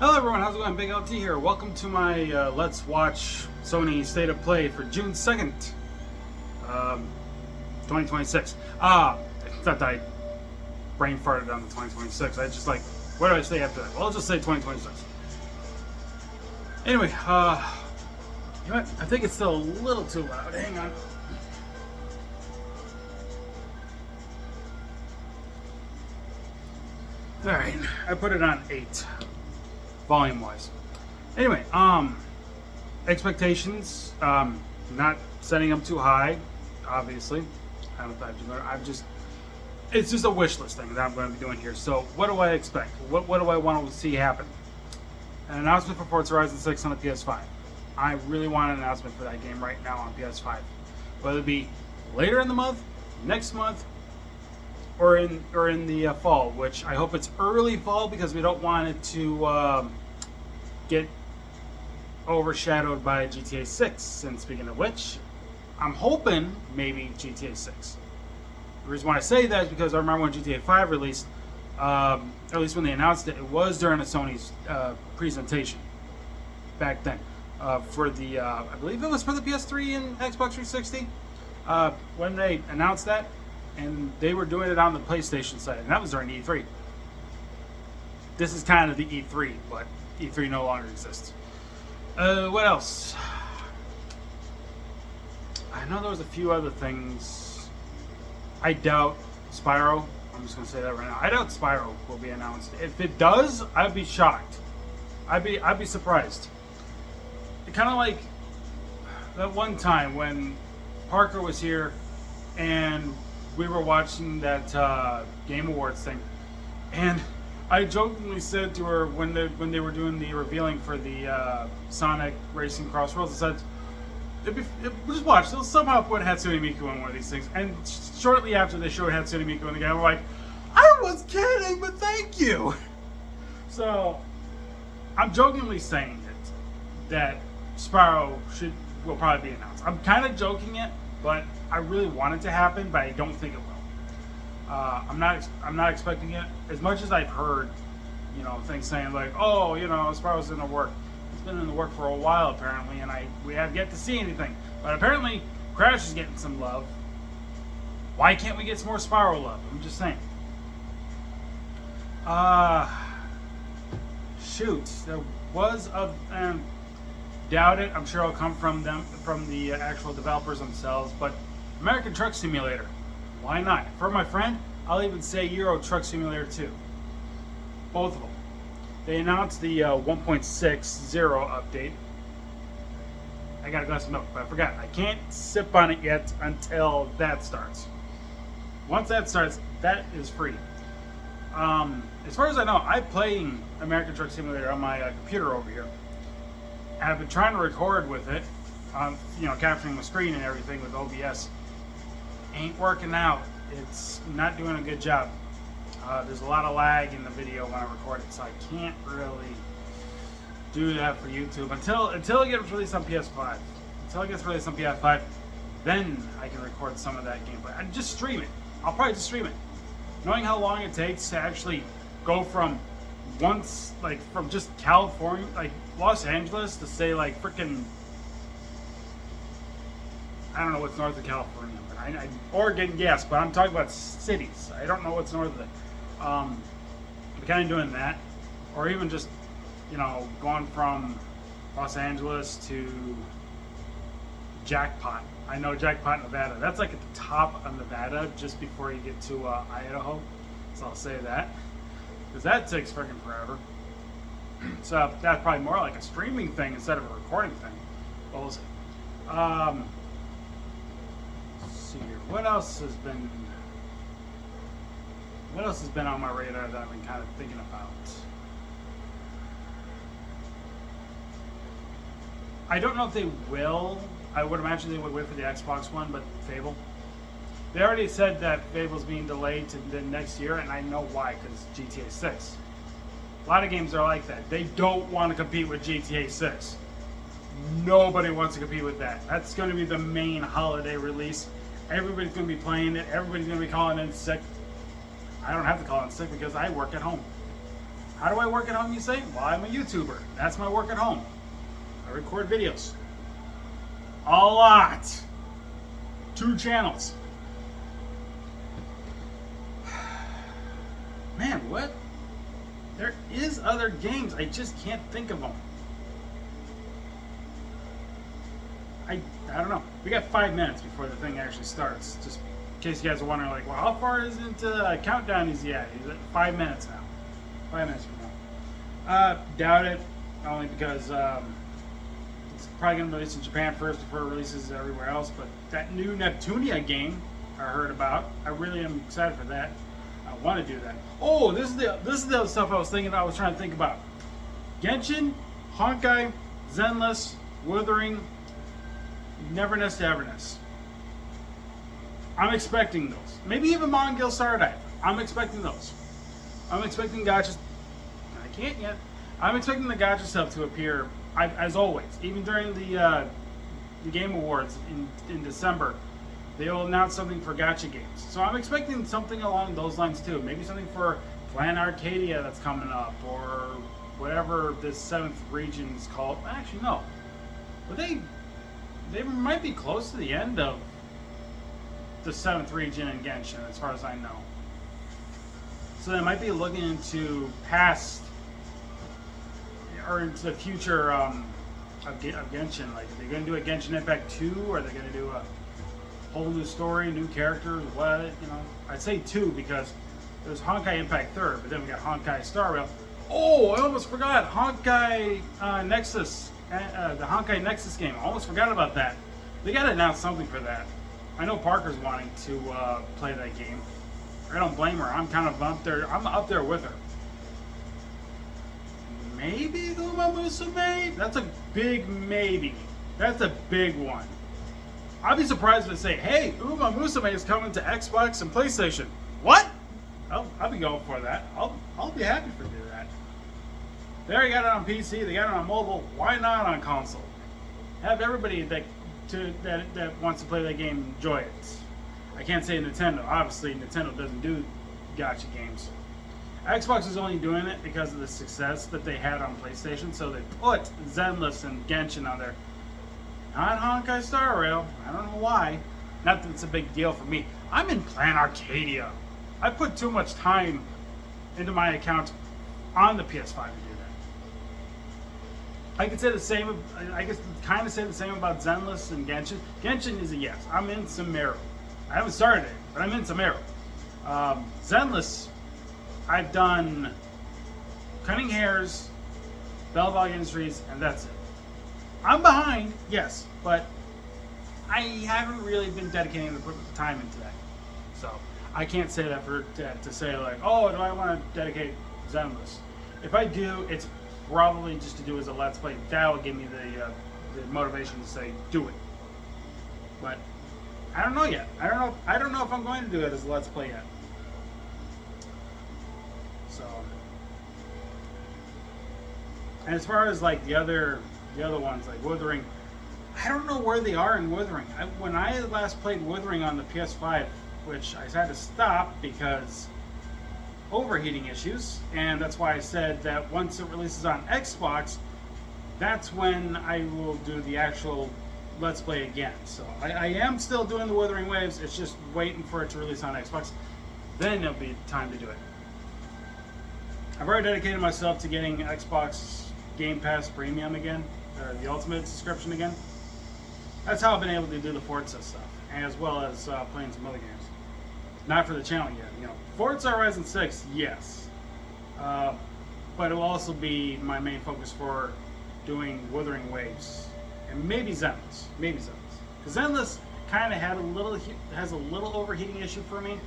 Hello everyone, how's it going? Big LT here. Welcome to my Let's Watch Sony State of Play for June 2nd, 2026. It's not that I brain farted on the 2026. I just like, what do I say after that? Well, I'll just say 2026. Anyway, you know what? I think it's still a little too loud. Hang on. Alright, I put it on 8. Volume wise. Anyway, expectations, not setting them too high, obviously. It's just a wish list thing that I'm going to be doing here. So, what do I expect? What do I want to see happen? An announcement for Forza Horizon 6 on the PS5. I really want an announcement for that game right now on PS5. Whether it be later in the month, next month, or in the fall, which I hope it's early fall because we don't want it to get overshadowed by GTA 6. And speaking of which, I'm hoping maybe GTA 6. The reason why I say that is because I remember when GTA 5 released, at least when they announced it, it was during a Sony's presentation back then for the, I believe it was for the PS3 and Xbox 360 when they announced that. And they were doing it on the PlayStation side, and that was during E3. This is kind of the E3, but E3 no longer exists. What else? I know there was a few other things. I doubt Spyro. I'm just gonna say that right now. I doubt Spyro will be announced. If it does, I'd be shocked. I'd be surprised. Kind of like that one time when Parker was here, and we were watching that Game Awards thing, and I jokingly said to her when they were doing the revealing for the Sonic Racing Crossroads, I said, just watch, they'll somehow put Hatsune Miku in one of these things. And shortly after they showed Hatsune Miku in the game, I'm like, I was kidding, but thank you. So I'm jokingly saying it that Spyro will probably be announced. I'm kind of joking it, but I really want it to happen, but I don't think it will. I'm not expecting it. As much as I've heard, things saying like, oh, Spyro's in the work. It's been in the work for a while apparently, and we have yet to see anything. But apparently, Crash is getting some love. Why can't we get some more Spyro love? I'm just saying. Shoot, there was a. Doubt it. I'm sure it'll come from the actual developers themselves. But American Truck Simulator, why not? For my friend, I'll even say Euro Truck Simulator 2. Both of them. They announced the 1.60 update. I got a glass of milk, but I forgot. I can't sip on it yet until that starts. Once that starts, that is free. As far as I know, I'm playing American Truck Simulator on my computer over here. I've been trying to record with it, capturing the screen and everything with OBS. Ain't working out. It's not doing a good job. There's a lot of lag in the video when I record it, so I can't really do that for YouTube until it gets released on PS5. Until it gets released on PS5, then I can record some of that gameplay. I just stream it. I'll probably just stream it. Knowing how long it takes to actually go from from just California, like Los Angeles, to say like freaking, I don't know what's north of California, but Oregon, yes, but I'm talking about cities. I don't know what's north of it. I'm kind of doing that, or even just, going from Los Angeles to Jackpot. I know Jackpot, Nevada. That's like at the top of Nevada, just before you get to Idaho. So I'll say that. Because that takes freaking forever. So that's probably more like a streaming thing instead of a recording thing. But we'll see. Let's see here. What else has been on my radar that I've been kind of thinking about? I don't know if they will. I would imagine they would wait for the Xbox One, but Fable. They already said that Fable's being delayed to the next year, and I know why, because GTA 6. A lot of games are like that. They don't want to compete with GTA 6. Nobody wants to compete with that. That's going to be the main holiday release. Everybody's going to be playing it. Everybody's going to be calling in sick. I don't have to call in sick because I work at home. How do I work at home, you say? Well, I'm a YouTuber. That's my work at home. I record videos. A lot. 2 channels. Man, what? There is other games. I just can't think of them. I don't know. We got 5 minutes before the thing actually starts. Just in case you guys are wondering, like, well, how far is into countdown is he at? He's at 5 minutes now. 5 minutes from now. Doubt it. Only because it's probably going to release in Japan first before it releases everywhere else. But that new Neptunia game I heard about, I really am excited for that. I want to do that. Oh, this is the other stuff I was thinking. I was trying to think about Genshin, Honkai, Zenless, Wuthering, Neverness to Everness. I'm expecting those. Maybe even Mongil Stardive. I'm expecting those. I'm expecting gotcha. I can't yet. I'm expecting the gotcha stuff to appear as always. Even during the Game Awards in December, they will announce something for gotcha games. So I'm expecting something along those lines too. Maybe something for Plan Arcadia that's coming up, or whatever this 7th region is called. Actually, no. But they might be close to the end of the 7th region in Genshin, as far as I know. So they might be looking into past or into the future of Genshin. Like, are they going to do a Genshin Impact 2, or are they going to do a whole new story, new characters? What, you know? I'd say 2 because there's Honkai Impact 3rd, but then we got Honkai Star Rail. Oh, I almost forgot Honkai Nexus. The Honkai Nexus game. I almost forgot about that. They got to announce something for that. I know Parker's wanting to play that game. I don't blame her. I'm kind of up there. I'm up there with her. Maybe Uma Musume? That's a big maybe. That's a big one. I'd be surprised if they say, hey, Uma Musume is coming to Xbox and PlayStation. What? I'll be going for that. I'll be happy for do that. They already got it on PC. They got it on mobile. Why not on console? Have everybody that wants to play that game enjoy it. I can't say Nintendo. Obviously, Nintendo doesn't do gacha games. Xbox is only doing it because of the success that they had on PlayStation, so they put Zenless and Genshin on there. Not Honkai Star Rail. I don't know why. Not that it's a big deal for me. I'm in Plan Arcadia. I put too much time into my account on the PS5 to do that. I could say the same. I guess kind of say the same about Zenless and Genshin. Genshin is a yes. I'm in Sumeru. I haven't started it, but I'm in Sumeru. Zenless, I've done Cunning Hairs, Belvog Industries, and that's it. I'm behind, yes, but I haven't really been dedicating to put time into that. So I can't say that to say like, oh, do I want to dedicate Zenless? If I do, it's probably just to do as a Let's Play. That will give me the motivation to say, do it. But I don't know yet. I don't know if I'm going to do it as a Let's Play yet. So, and as far as like the other ones, like Wuthering, I don't know where they are in Wuthering. When I last played Wuthering on the PS5, which I had to stop because overheating issues, and that's why I said that once it releases on Xbox, that's when I will do the actual Let's Play again. So I am still doing the Wuthering Waves. It's just waiting for it to release on Xbox. Then it'll be time to do it. I've already dedicated myself to getting Xbox Game Pass Premium again, or the Ultimate subscription again. That's how I've been able to do the Forza stuff, as well as playing some other games. Not for the channel yet. You know, Forza Horizon 6, yes, but it will also be my main focus for doing Wuthering Waves and maybe Zenless, because Zenless kind of has a little overheating issue for me.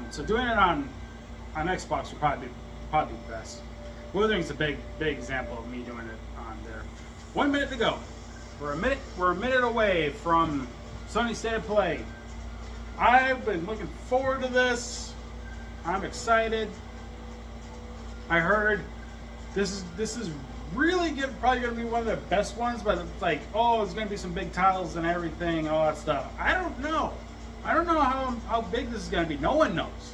So doing it on Xbox would probably be best. Wuthering's a big example of me doing it on there. 1 minute to go. We're a minute away from Sony State of Play. I've been looking forward to this. I'm excited. I heard this is really probably going to be one of the best ones, but it's like, oh, there's going to be some big titles and everything and all that stuff. I don't know. I don't know how big this is going to be. No one knows.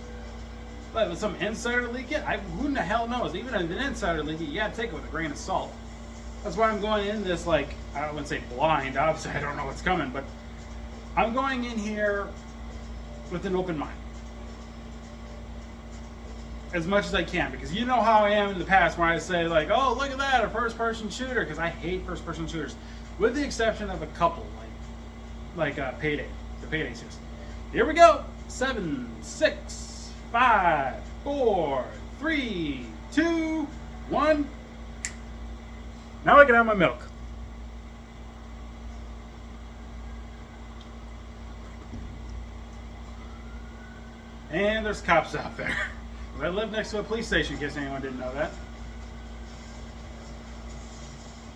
But with some insider leak it, who in the hell knows? Even if an insider leak it, you gotta take it with a grain of salt. That's why I'm going in this, like, I wouldn't say blind, obviously I don't know what's coming, but I'm going in here with an open mind. As much as I can, because you know how I am in the past where I say, like, oh, look at that, a first-person shooter, because I hate first-person shooters, with the exception of a couple, like Payday, the Payday series. Here we go. 7, 6, 5, 4, 3, 2, 1. Now I can have my milk. And there's cops out there. I live next to a police station, in case anyone didn't know that.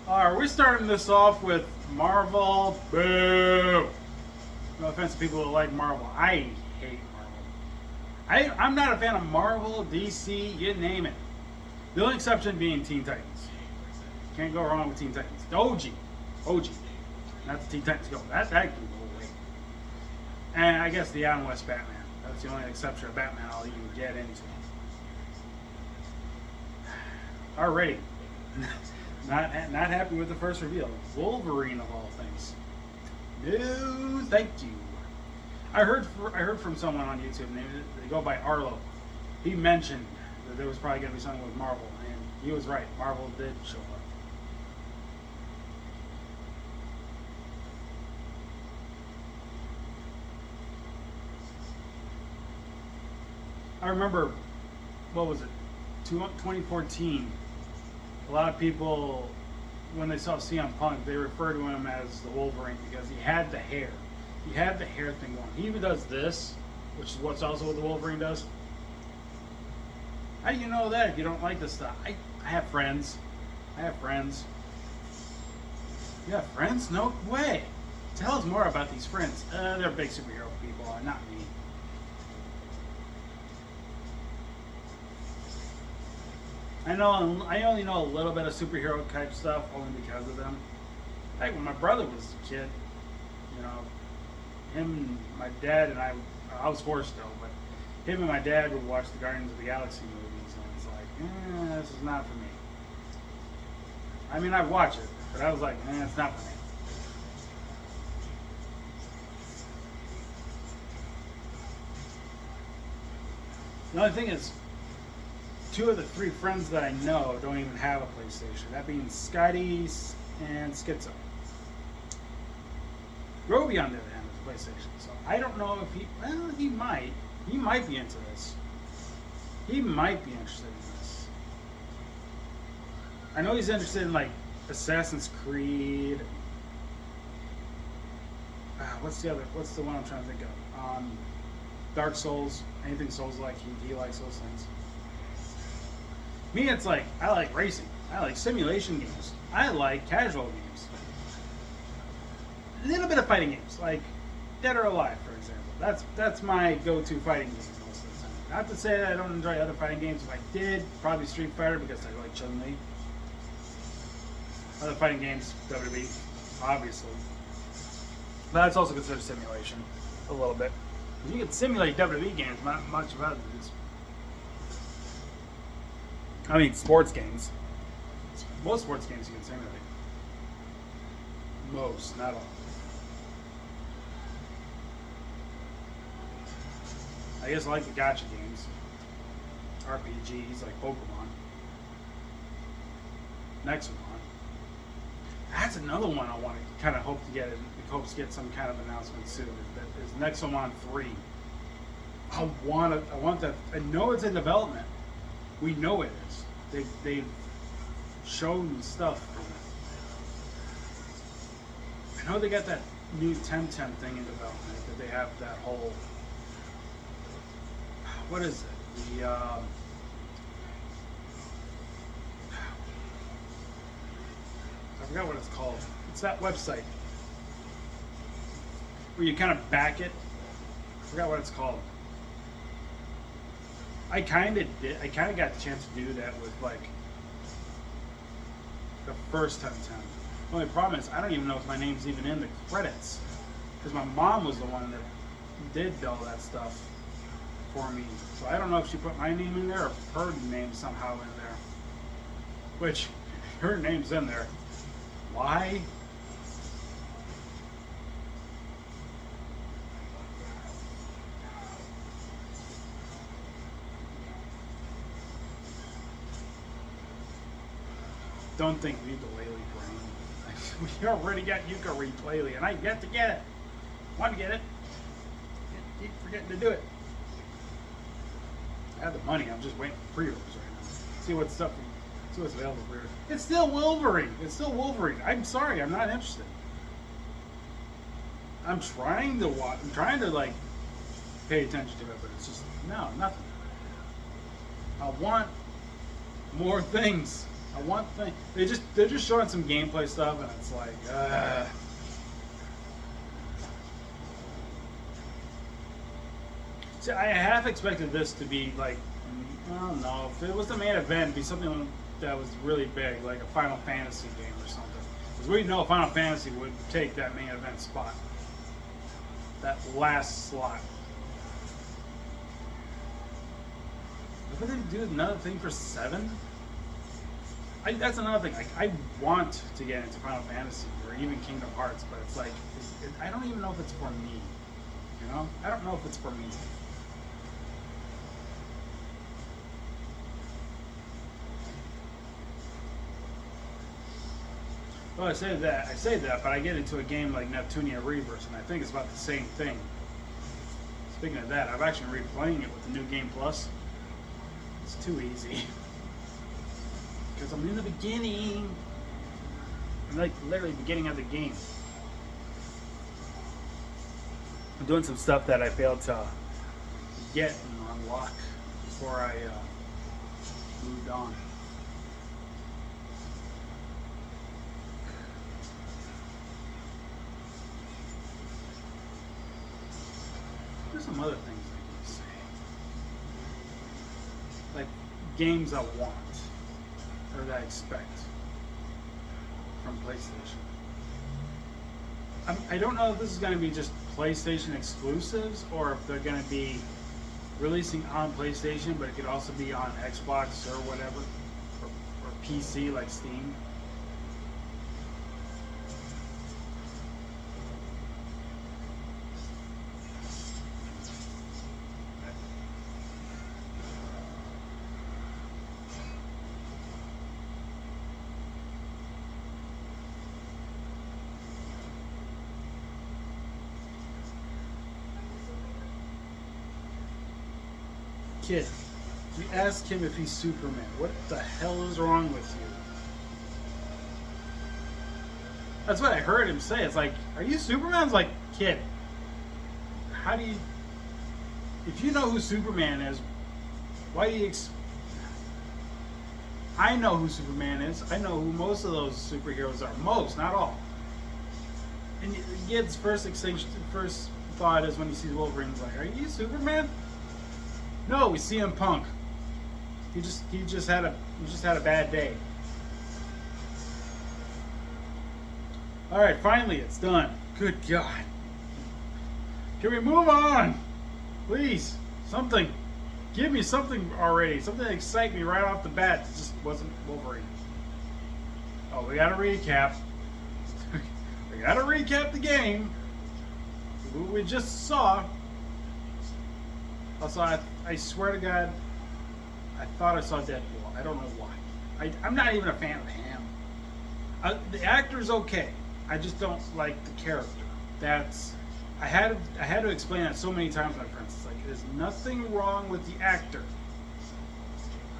Alright, we're starting this off with Marvel. Boo! No offense to people who like Marvel. I hate Marvel. I'm not a fan of Marvel, DC, you name it. The only exception being Teen Titans. Can't go wrong with Teen Titans. The OG. Not the Teen Titans go. That can go away. And I guess the Adam West Batman. That's the only exception of Batman I'll even get into. Alrighty. Not happy with the first reveal. Wolverine of all things. No, thank you. I heard from someone on YouTube. They go by Arlo. He mentioned that there was probably going to be something with Marvel, and he was right. Marvel did show up. I remember, what was it, 2014. A lot of people, when they saw CM Punk, they refer to him as the Wolverine because he had the hair. He had the hair thing going. He even does this, which is what's also what the Wolverine does. How do you know that if you don't like this stuff? I have friends. You have friends? No way. Tell us more about these friends. They're big superhero people, not me. I only know a little bit of superhero type stuff only because of them. Like when my brother was a kid, you know, him and my dad and I was forced though, but him and my dad would watch the Guardians of the Galaxy movies, and it's like, this is not for me. I mean, I watch it, but I was like, it's not for me. The only thing is, 2 of the 3 friends that I know don't even have a PlayStation. That being Scotty and Schizo. Roby, on the other hand, has a PlayStation. So I don't know if he might. He might be into this. He might be interested in this. I know he's interested in, like, Assassin's Creed. What's the one I'm trying to think of? Dark Souls. Anything Souls-like. He likes those things. Me, it's like, I like racing. I like simulation games. I like casual games. A little bit of fighting games, like Dead or Alive, for example. That's my go-to fighting games most of the time. Not to say that I don't enjoy other fighting games. If I did, probably Street Fighter because I like Chun-Li. Other fighting games, WWE, obviously. But that's also considered simulation, a little bit. You can simulate WWE games, not much of others. I mean, sports games. Most sports games you can simulate. Most, not all. I guess I like the gacha games. RPGs like Pokemon. Nexomon. That's another one I want to kind of hope to get. Hopes to get some kind of announcement soon. Is Nexomon 3. I want that. I know it's in development. We know it is. They've shown stuff from it. I know they got that new Temtem thing in development. That they have that whole. What is it? I forgot what it's called. It's that website where you kind of back it. I forgot what it's called. I kind of got the chance to do that with like the first Temtem. The only problem is I don't even know if my name's even in the credits because my mom was the one that did all that stuff for me. So I don't know if she put my name in there or her name somehow in there. Which, her name's in there. Why? Don't think ukulele brain. We already got ukulele, and I yet to get it. Want to get it? Keep forgetting to do it. I have the money. I'm just waiting for pre-orders right now. See what's available for pre-orders. It's still Wolverine. It's still Wolverine. I'm sorry. I'm not interested. I'm trying to watch. I'm trying to like pay attention to it, but it's just no, nothing. I want more things. I want things. They're just showing some gameplay stuff, and it's like, See, I half expected this to be like, I don't know, if it was the main event, it'd be something that was really big, like a Final Fantasy game or something. Because we know Final Fantasy would take that main event spot, that last slot. What would they do another thing for 7? That's another thing. Like, I want to get into Final Fantasy or even Kingdom Hearts, but it's like I don't even know if it's for me. You know, I don't know if it's for me. Well, I say that, but I get into a game like Neptunia Reverse, and I think it's about the same thing. Speaking of that, I'm actually replaying it with the new Game Plus. It's too easy. Because I'm in the beginning. I'm like literally beginning of the game. I'm doing some stuff that I failed to get and unlock before I moved on. There's some other things I can say. Like games I want. Or that I expect from PlayStation. I don't know if this is going to be just PlayStation exclusives or if they're going to be releasing on PlayStation, but it could also be on Xbox or whatever, or PC like Steam. Kid, you ask him if he's Superman. What the hell is wrong with you? That's what I heard him say. It's like, are you Superman? It's like, kid, how do you... If you know who Superman is, why do you... I know who Superman is. I know who most of those superheroes are. Most, not all. And the kid's first thought is when he sees Wolverine, he's like, are you Superman? No, we see him Punk. He just had a bad day. All right, finally it's done. Good God. Can we move on? Please, something. Give me something already. Something to excite me right off the bat. It just wasn't Wolverine. Oh, we gotta recap. We gotta recap the game. What we just saw. Also, I swear to God, I thought I saw Deadpool. I don't know why. I'm not even a fan of him. The actor's okay. I just don't like the character. I had to explain that so many times to my friends. It's like there's nothing wrong with the actor.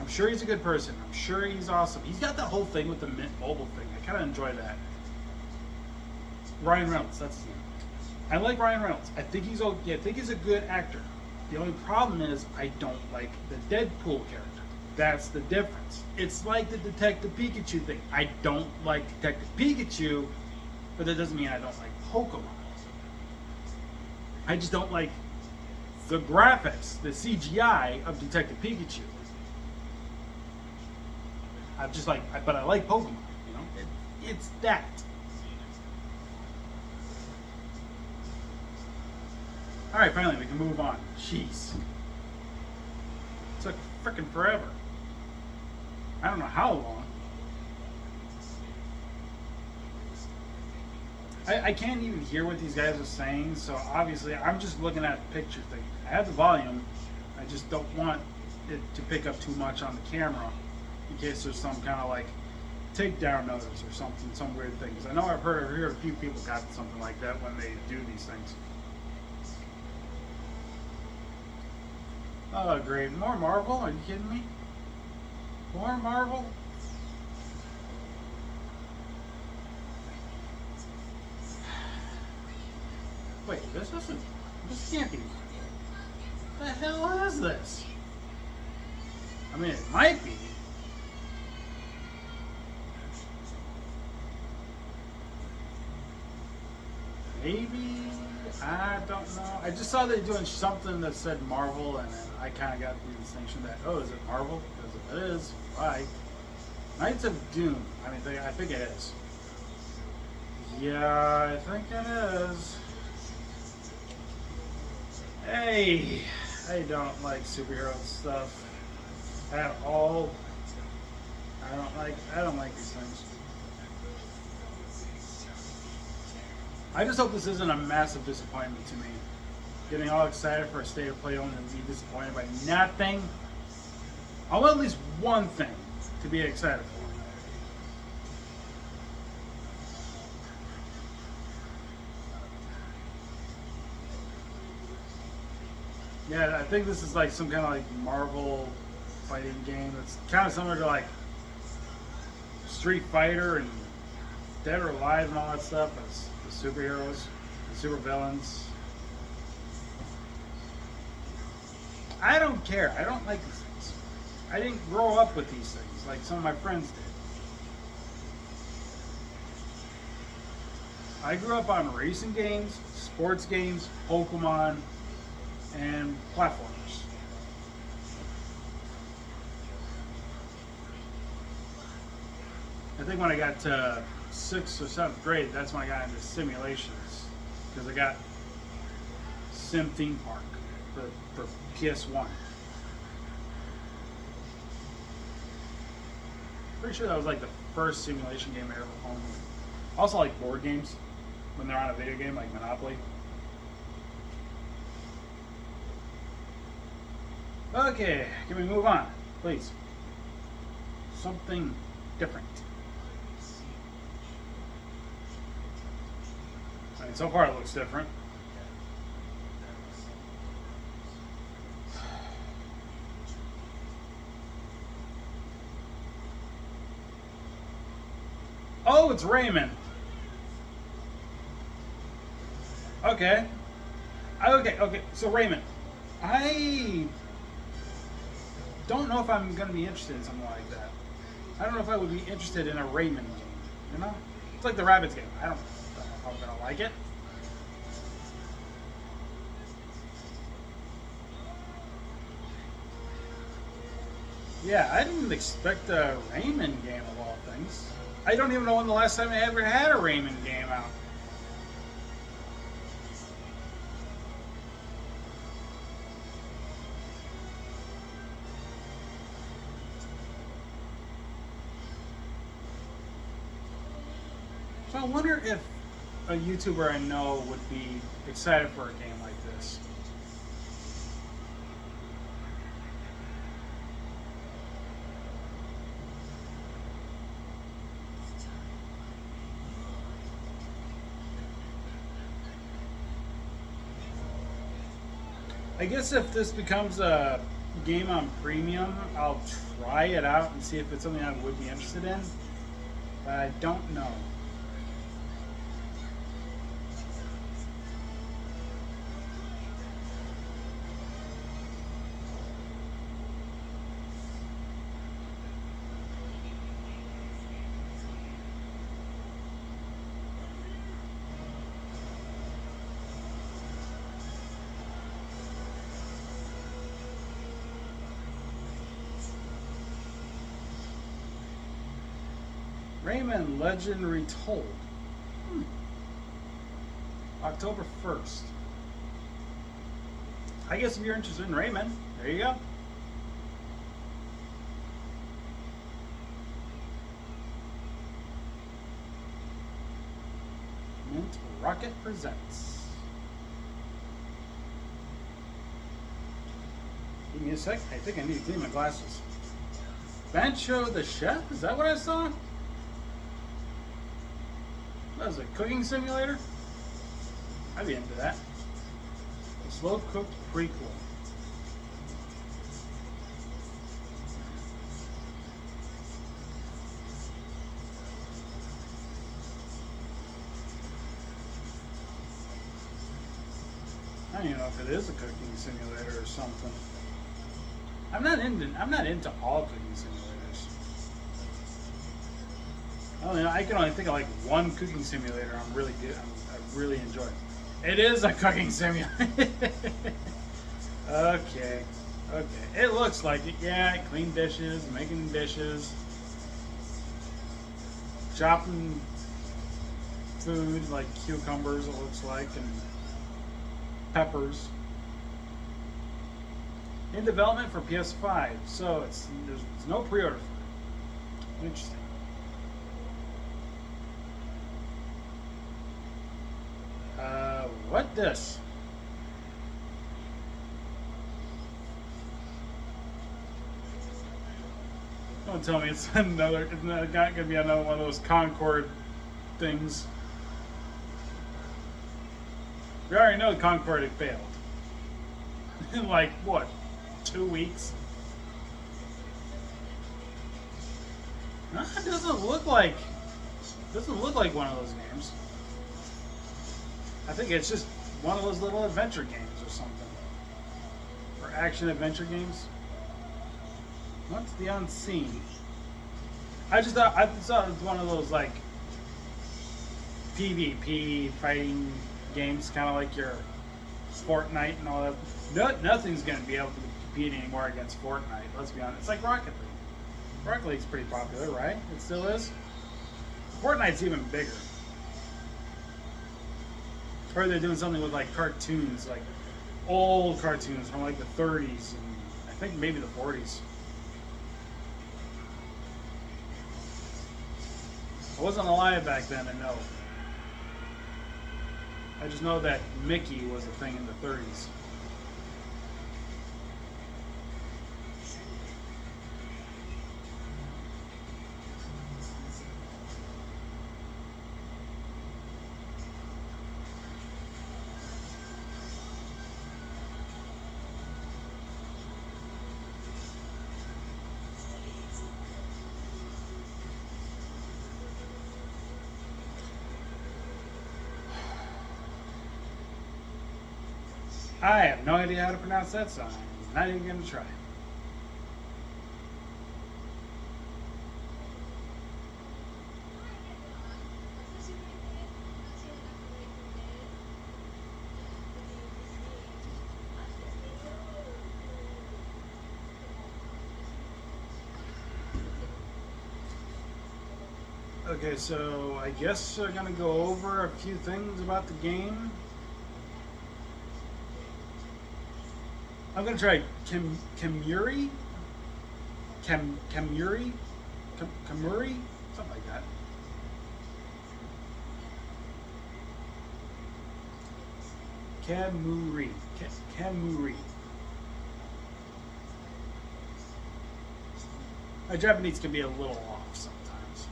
I'm sure he's a good person. I'm sure he's awesome. He's got that whole thing with the Mint Mobile thing. I kind of enjoy that. Ryan Reynolds, that's his name. I like Ryan Reynolds. I think he's okay. I think he's a good actor. The only problem is I don't like the Deadpool character. That's the difference. It's like the Detective Pikachu thing. I don't like Detective Pikachu, but that doesn't mean I don't like Pokemon. I just don't like the graphics, the CGI of Detective Pikachu. But I like Pokemon, you know? It's that. Alright, finally, we can move on. Jeez. freaking forever. I don't know how long. I can't even hear what these guys are saying, so obviously I'm just looking at the picture thing. I have the volume, I just don't want it to pick up too much on the camera in case there's some kind of like takedown notice or something, some weird thing. Because I know I've heard a few people got something like that when they do these things. Oh, great. More Marvel? Are you kidding me? More Marvel? Wait, this can't be. What the hell is this? I mean, it might be. Maybe? I don't know. I just saw they doing something that said Marvel, and then I kind of got the distinction that, oh, is it Marvel? Because if it is, why? Knights of Doom. I mean, I think it is. Yeah, I think it is. Hey, I don't like superhero stuff at all. I don't like these things. I just hope this isn't a massive disappointment to me. Getting all excited for a state of play only and be disappointed by nothing. I want at least one thing to be excited for. Yeah, I think this is like some kind of like Marvel fighting game. It's kind of similar to like Street Fighter and Dead or Alive and all that stuff. It's the superheroes, the supervillains. I don't care. I don't like these things. I didn't grow up with these things like some of my friends did. I grew up on racing games, sports games, Pokemon, and platformers. I think when I got to 6th or 7th grade, that's when I got into simulations, because I got Sim Theme Park for PS1. Pretty sure that was like the first simulation game I ever owned. Also like board games, when they're on a video game like Monopoly. Okay, can we move on, please? Something different. I mean, so far it looks different. Oh, it's Rayman. Okay. Okay. So Rayman, I don't know if I'm going to be interested in something like that. I don't know if I would be interested in a Rayman game. You know, it's like the Rabbids game. I don't know if I'm going to like it. Yeah, I didn't expect a Rayman game of all things. I don't even know when the last time I ever had a Rayman game out. So I wonder if a YouTuber I know would be excited for a game like this. I guess if this becomes a game on premium, I'll try it out and see if it's something I would be interested in. But I don't know. Rayman Legend Retold. October 1st. I guess if you're interested in Rayman, there you go. Rocket Presents. Give me a sec. I think I need to clean my glasses. Bancho the Chef? Is that what I saw? That was a cooking simulator? I'd be into that. A slow cooked prequel. I don't even know if it is a cooking simulator or something. I'm not into all cooking simulators. I don't know. I can only think of like one cooking simulator I'm really good. I really enjoy. It is a cooking simulator. Okay. It looks like it. Yeah, clean dishes, making dishes, chopping food like cucumbers. It looks like and peppers. In development for PS5, so there's no pre-order for it. Interesting. What this? Don't tell me it's another. It's not gonna be another one of those Concord things. We already know Concord had failed. In like what? 2 weeks? No, it doesn't look like one of those games. I think it's just one of those little adventure games or something. Or action adventure games. What's the Unseen? I thought it was one of those like PvP fighting games, kind of like your Fortnite and all that. Nothing's going to be able to compete anymore against Fortnite. Let's be honest. It's like Rocket League. Rocket League's pretty popular, right? It still is. Fortnite's even bigger. Or they're doing something with like cartoons, like old cartoons from like the 30s and I think maybe the 40s. I wasn't alive back then, I know. I just know that Mickey was a thing in the 30s. I have no idea how to pronounce that song. I'm not even going to try. Okay, so I guess we're going to go over a few things about the game. I'm gonna try Kamuri, something like that. Kamuri. My Japanese can be a little off sometimes.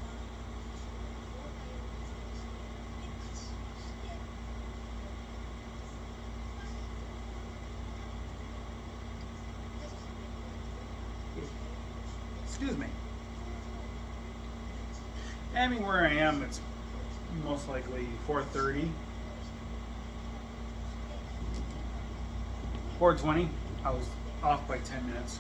Excuse me. I mean, where I am, it's most likely 4:30. 4:20. I was off by 10 minutes.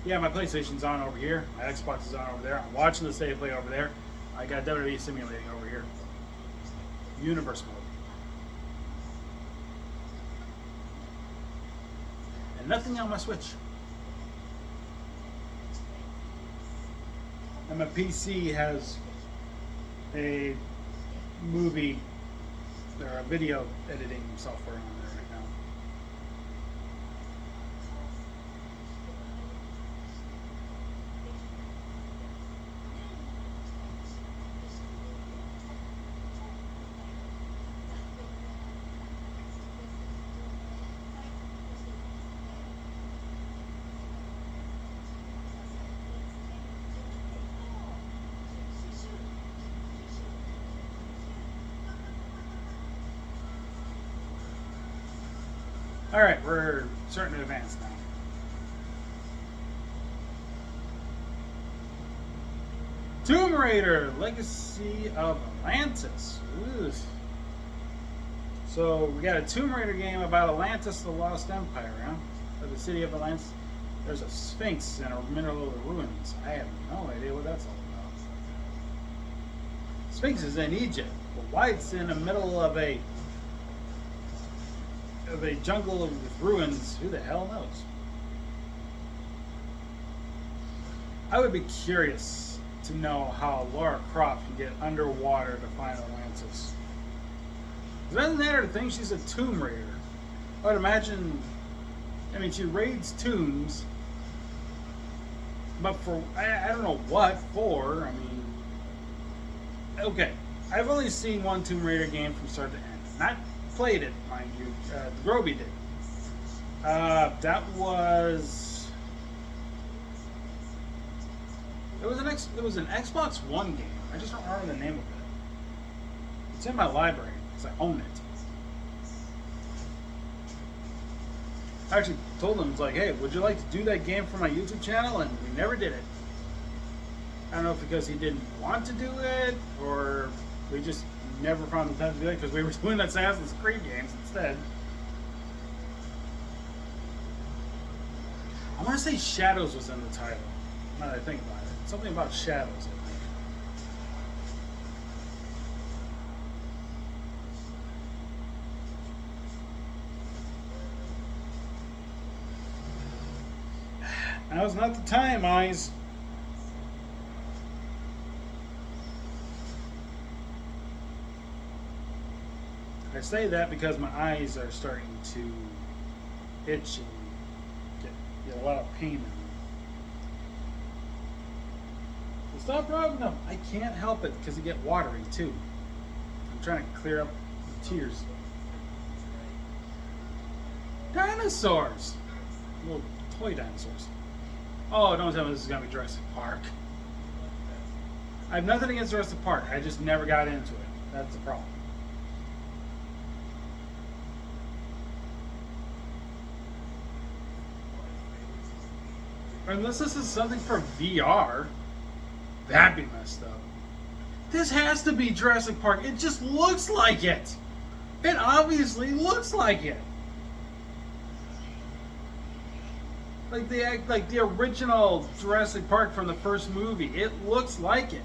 Yeah, my PlayStation's on over here. My Xbox is on over there. I'm watching the state play over there. I got WWE simulating over here. Universe mode. And nothing on my Switch. And my PC has a movie or a video editing software on there right now. Alright, we're starting to advance now. Tomb Raider, Legacy of Atlantis. Ooh. So we got a Tomb Raider game about Atlantis, the Lost Empire, huh? Or the city of Atlantis. There's a Sphinx in the middle of the ruins. I have no idea what that's all about. Sphinx is in Egypt, but why it's in the middle of a jungle with ruins, who the hell knows? I would be curious to know how Lara Croft can get underwater to find Atlantis. Doesn't matter to think she's a Tomb Raider. I would imagine, I mean, she raids tombs, but for, I don't know what for, I mean, okay, I've only seen one Tomb Raider game from start to end. Not played it, mind you, Groby did. That was, it was an Xbox One game. I just don't remember the name of it. It's in my library. I own it. I actually told him, it's like, hey, would you like to do that game for my YouTube channel? And we never did it. I don't know if because he didn't want to do it, or we just never found the time to do it because we were doing Assassin's Creed games instead. I want to say Shadows was in the title, now that I think about it. Something about Shadows, I think. Now's not the time, eyes. I say that because my eyes are starting to itch and get a lot of pain in them. So stop rubbing them. I can't help it because they get watery too. I'm trying to clear up the tears. Dinosaurs! Little toy dinosaurs. Oh, don't tell me this is going to be Jurassic Park. I have nothing against Jurassic Park. I just never got into it. That's the problem. Unless this is something for VR, that'd be messed up. This has to be Jurassic Park. It just looks like it. It obviously looks like it. Like the original Jurassic Park from the first movie. It looks like it.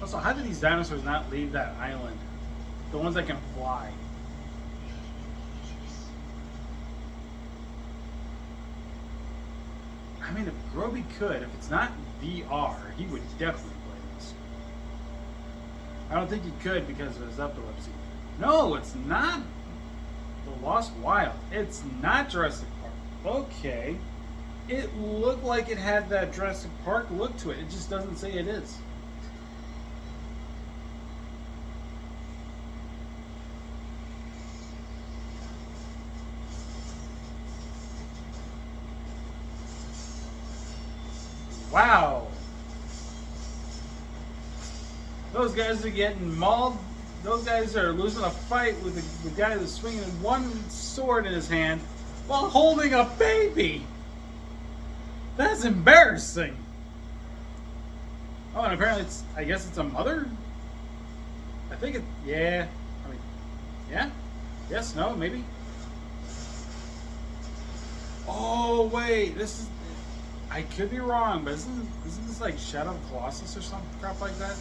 Also, how did these dinosaurs not leave that island? The ones that can fly. I mean, if Groby could, if it's not VR, he would definitely play this. I don't think he could because of his epilepsy. No, it's not The Lost Wild. It's not Jurassic Park. Okay. It looked like it had that Jurassic Park look to it. It just doesn't say it is. Wow. Those guys are getting mauled. Those guys are losing a fight with the guy that's swinging one sword in his hand while holding a baby. That's embarrassing. Oh, and apparently I guess it's a mother? I think it, yeah. I mean, yeah? Yes, no, maybe? Oh, wait, this is, I could be wrong, but isn't this like Shadow of the Colossus or some crap like that?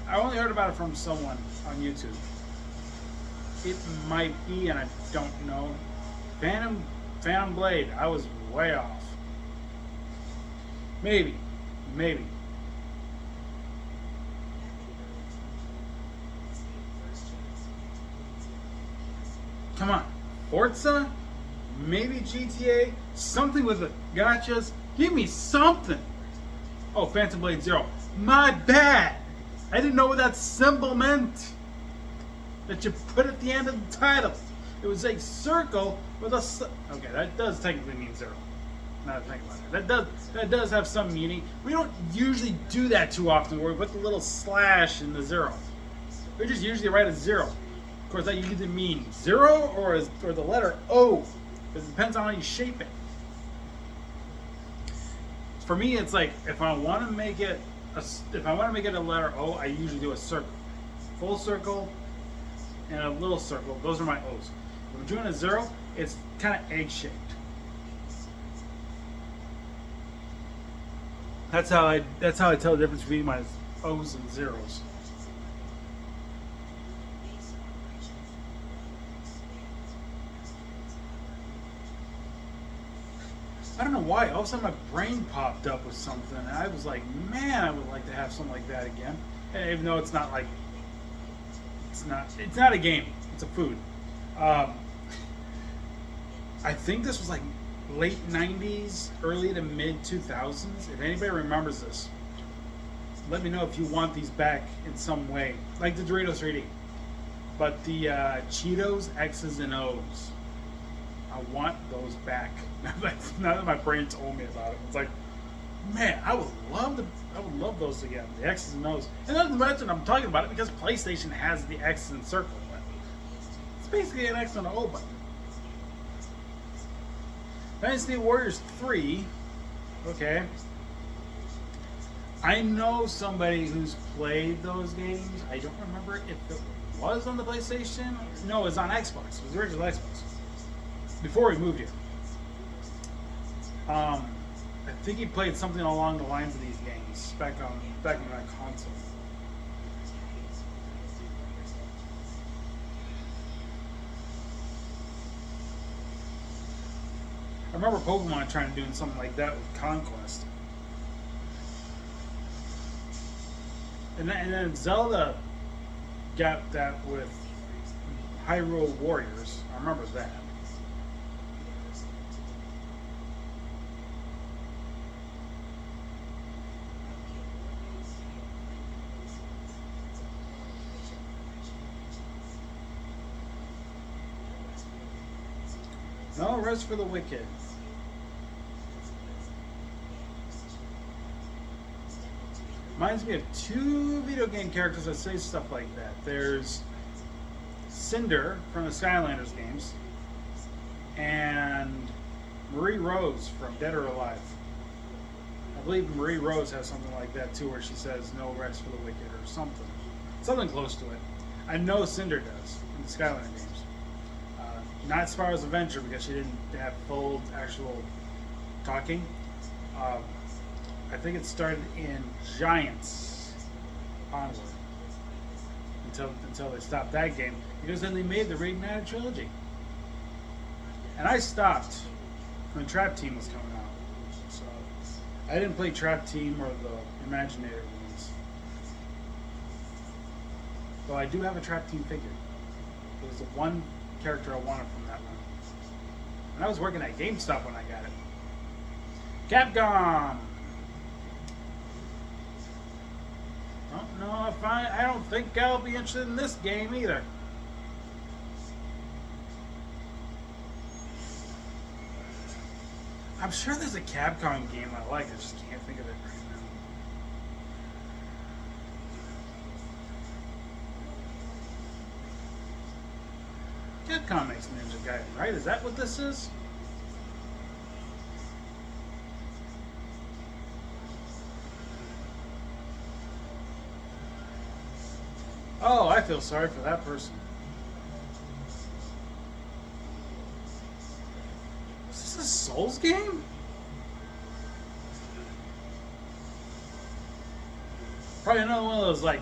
I only heard about it from someone on YouTube. It might be, and I don't know. Phantom Blade, I was way off. Maybe. Come on. Forza? Maybe GTA? Something with the gotchas? Give me something! Oh, Phantom Blade Zero. My bad! I didn't know what that symbol meant. That you put at the end of the title. It was a circle with a... Okay, that does technically mean zero. Now that I think about it, that does have some meaning. We don't usually do that too often, where we put the little slash in the zero. We just usually write a zero. Of course, that usually means zero or the letter O, because it depends on how you shape it. For me, it's like if I want to make it a letter O, I usually do a circle, full circle, and a little circle. Those are my O's. If I'm doing a zero, it's kind of egg shaped. That's how I tell the difference between my O's and zeros. I don't know why. All of a sudden, my brain popped up with something, and I was like, "Man, I would like to have something like that again." And even though it's not like it's not a game; it's a food. I think this was like late '90s, early to mid 2000s. If anybody remembers this, let me know if you want these back in some way, like the Doritos 3D, but the Cheetos X's and O's. I want those back. Now that my brain told me about it, it's like, man, I would love those again. The X's and O's. And not to mention, I'm talking about it because PlayStation has the X and circle button. It's basically an X and an O button. Dynasty Warriors 3. Okay. I know somebody who's played those games. I don't remember if it was on the PlayStation. No, it was on Xbox. It was the original Xbox. Before we moved here. I think he played something along the lines of these games back on that console. I remember Pokemon trying to do something like that with Conquest. And then Zelda got that with Hyrule Warriors. I remember that. No rest for the wicked. Reminds me of two video game characters that say stuff like that. There's Cinder from the Skylanders games, and Marie Rose from Dead or Alive. I believe Marie Rose has something like that too, where she says "No rest for the wicked" or something close to it. I know Cinder does in the Skylanders games. Not Spyro's Adventure because she didn't have full actual talking. I think it started in Giants onward until they stopped that game, because then they made the Reignited trilogy. And I stopped when Trap Team was coming out, so I didn't play Trap Team or the Imaginator ones. Though I do have a Trap Team figure. It was the one character I wanted from that one. And I was working at GameStop when I got it. Capcom. I don't think I'll be interested in this game either. I'm sure there's a Capcom game I like. I just can't think of it right now. Capcom makes Ninja Gaiden, right? Is that what this is? Oh, I feel sorry for that person. Is this a Souls game? Probably another one of those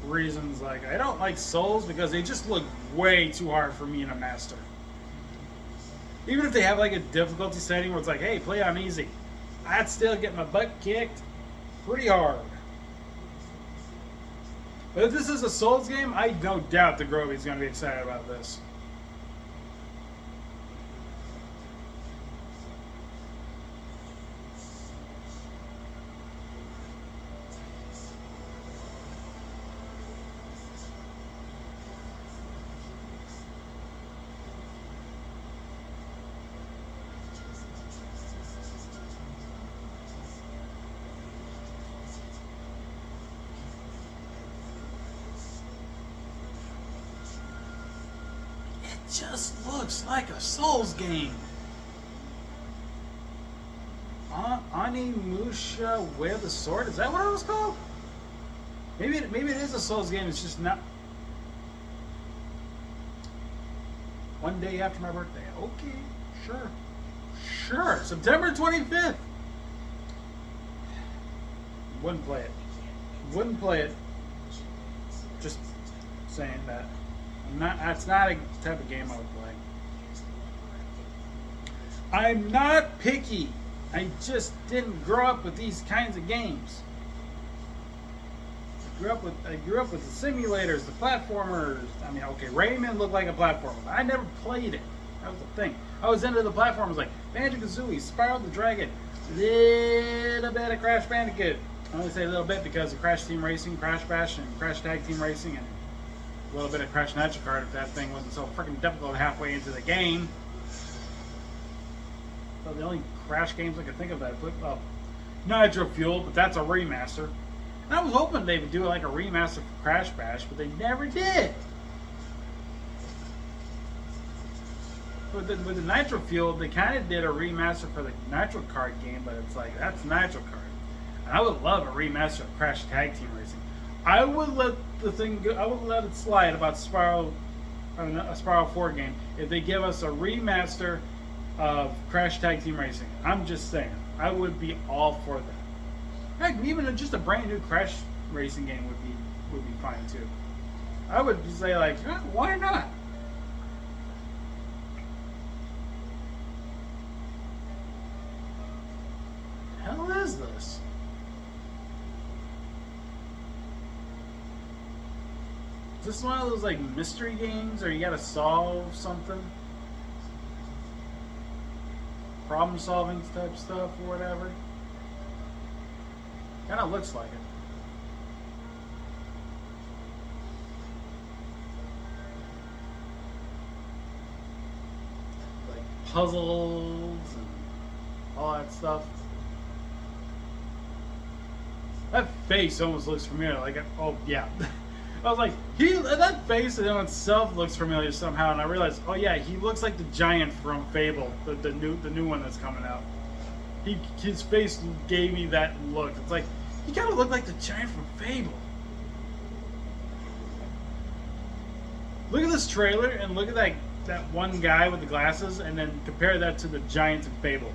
reasons I don't like Souls because they just look way too hard for me and a master. Even if they have a difficulty setting where it's hey, play on easy, I'd still get my butt kicked pretty hard. But if this is a Souls game, I no doubt the Grovey's going to be excited about this. just looks like a Souls game. Onimusha with the sword. Is that what it was called? Maybe it is a Souls game. It's just not. One day after my birthday. Okay, sure. September 25th. Wouldn't play it. Just saying that. That's not a type of game I would play. I'm not picky. I just didn't grow up with these kinds of games. I grew up with the simulators, the platformers. I mean, okay, Rayman looked like a platformer, but I never played it. That was the thing. I was into the platformers like Banjo-Kazooie, Spyro the Dragon, little bit of Crash Bandicoot. I only say a little bit because of Crash Team Racing, Crash Bash, and Crash Tag Team Racing, and a little bit of Crash Nitro Kart if that thing wasn't so freaking difficult halfway into the game. So the only Crash games I could think of that I put up Nitro Fuel, but that's a remaster. And I was hoping they would do like a remaster for Crash Bash, but they never did. With the Nitro Fuel, they kind of did a remaster for the Nitro Kart game, but it's like, that's Nitro Kart. And I would love a remaster of Crash Tag Team Racing. I would let the thing go, I would let it slide about Spyro, a Spyro 4 game if they give us a remaster of Crash Tag Team Racing. I'm just saying, I would be all for that. Heck, even just a brand new Crash Racing game would be fine too. I would say like, why not? The hell is this? Is this one of those like mystery games, or you gotta solve something? Problem solving type stuff or whatever? Kind of looks like it. Like puzzles and all that stuff. That face almost looks familiar. Like, oh yeah. I was like, that face in itself looks familiar somehow, and I realized, oh yeah, he looks like the giant from Fable, the new one that's coming out. His face gave me that look. It's like, he kind of looked like the giant from Fable. Look at this trailer and look at that one guy with the glasses, and then compare that to the giant in Fable.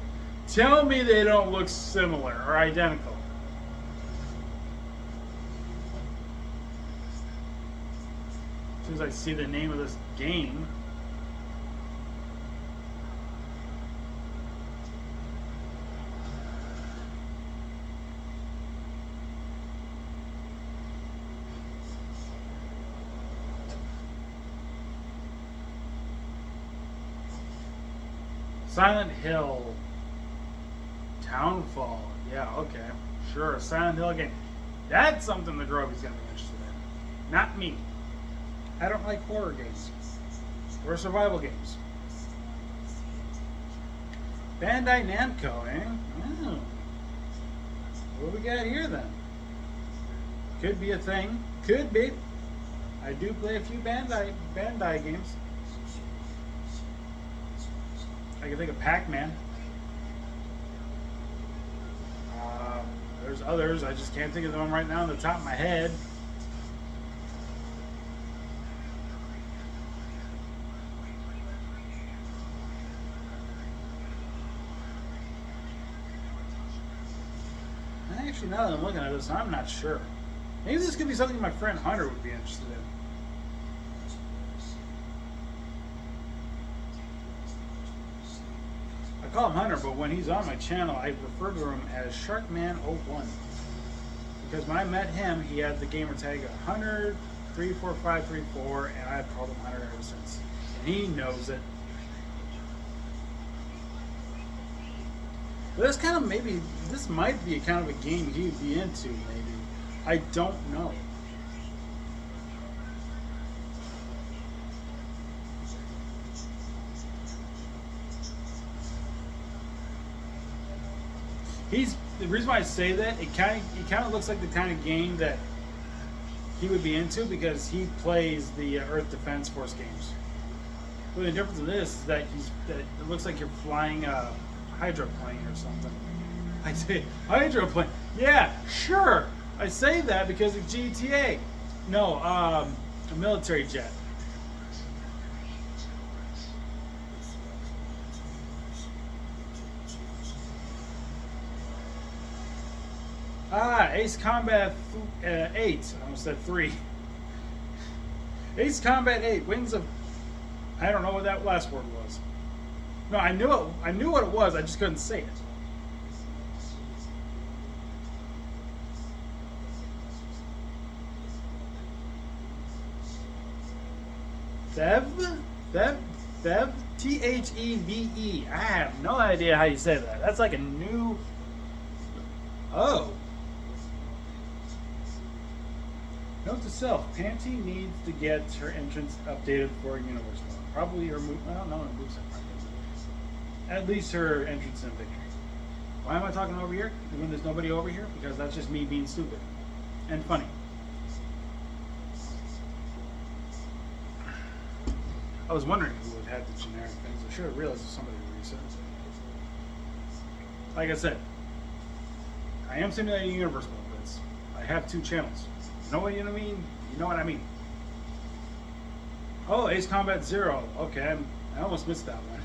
Tell me they don't look similar or identical. As soon as I see the name of this game. Silent Hill. Townfall. Yeah, okay. Sure, a Silent Hill game. That's something the Grovy's gonna be interested in. Not me. I don't like horror games. Or survival games. Bandai Namco, eh? Oh. What do we got here then? Could be a thing. Could be. I do play a few Bandai games. I can think of Pac-Man. There's others. I just can't think of them right now on the top of my head. Actually, now that I'm looking at this, I'm not sure. Maybe this could be something my friend Hunter would be interested in. I call him Hunter, but when he's on my channel, I refer to him as Sharkman01. Because when I met him, he had the gamer tag of Hunter34534, and I've called him Hunter ever since. And he knows it. But that's kind of, maybe, this might be a kind of a game he'd be into, maybe. I don't know. The reason why I say that, it kind of looks like the kind of game that he would be into because he plays the Earth Defense Force games. The only difference in this is that it looks like you're flying a hydroplane or something. I say hydroplane. Yeah, sure. I say that because of GTA. No, a military jet. Ace Combat 8. I almost said 3. Ace Combat 8. Wings of... I don't know what that last word was. No, I knew it. I knew what it was. I just couldn't say it. Theve? Theve? I have no idea how you say that. That's like a new... Oh. Note to self, Panty needs to get her entrance updated for a universe mode. Probably her move. Well, no, her moveset. At least her entrance in victory. Why am I talking over here when there's nobody over here? Because that's just me being stupid and funny. I was wondering who would have the generic things. I should have realized if somebody would reset. Like I said, I am simulating universe mode, but I have 2 channels. You know what I mean? You know what I mean. Oh, Ace Combat 0. Okay, I almost missed that one.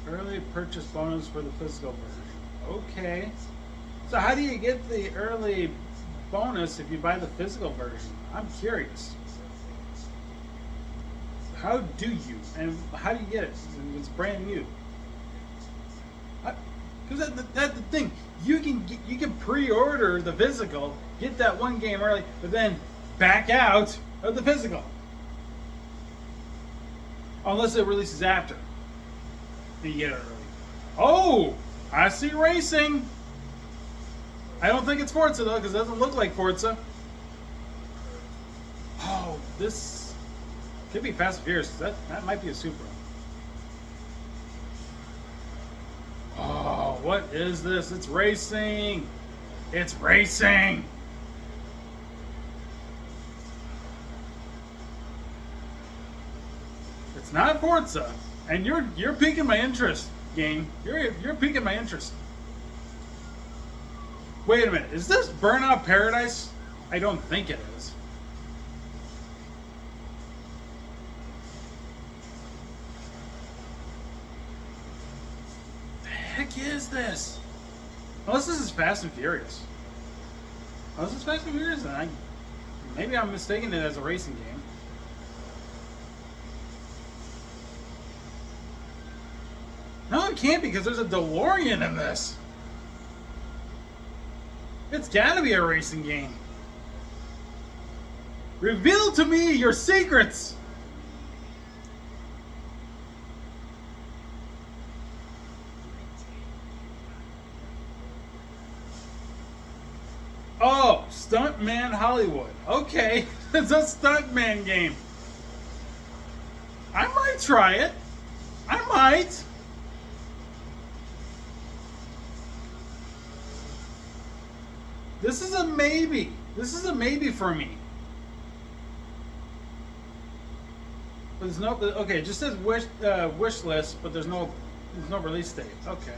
Early purchase bonus for the physical version. Okay. So how do you get the early bonus if you buy the physical version? I'm curious. How do you? And how do you get it when it's brand new? Because that's the thing. You can pre-order the physical, get that one game early, but then back out of the physical. Unless it releases after. You get it early. Oh! I see racing! I don't think it's Forza though, because it doesn't look like Forza. Oh, this could be Fast and Furious, because that might be a Supra. Oh, what is this? It's racing! It's racing! It's not Forza, and you're piquing my interest, game. You're piquing my interest. Wait a minute, is this Burnout Paradise? I don't think it is. The heck is this? Unless this is Fast and Furious. Unless it's Fast and Furious, then maybe I'm mistaking it as a racing game. No, it can't because there's a DeLorean in this. It's gotta be a racing game. Reveal to me your secrets! Oh, Stuntman Hollywood. Okay, it's a Stuntman game. I might try it. I might. This is a maybe. This is a maybe for me. But there's no. Okay, it just says wish list, but there's no release date. Okay.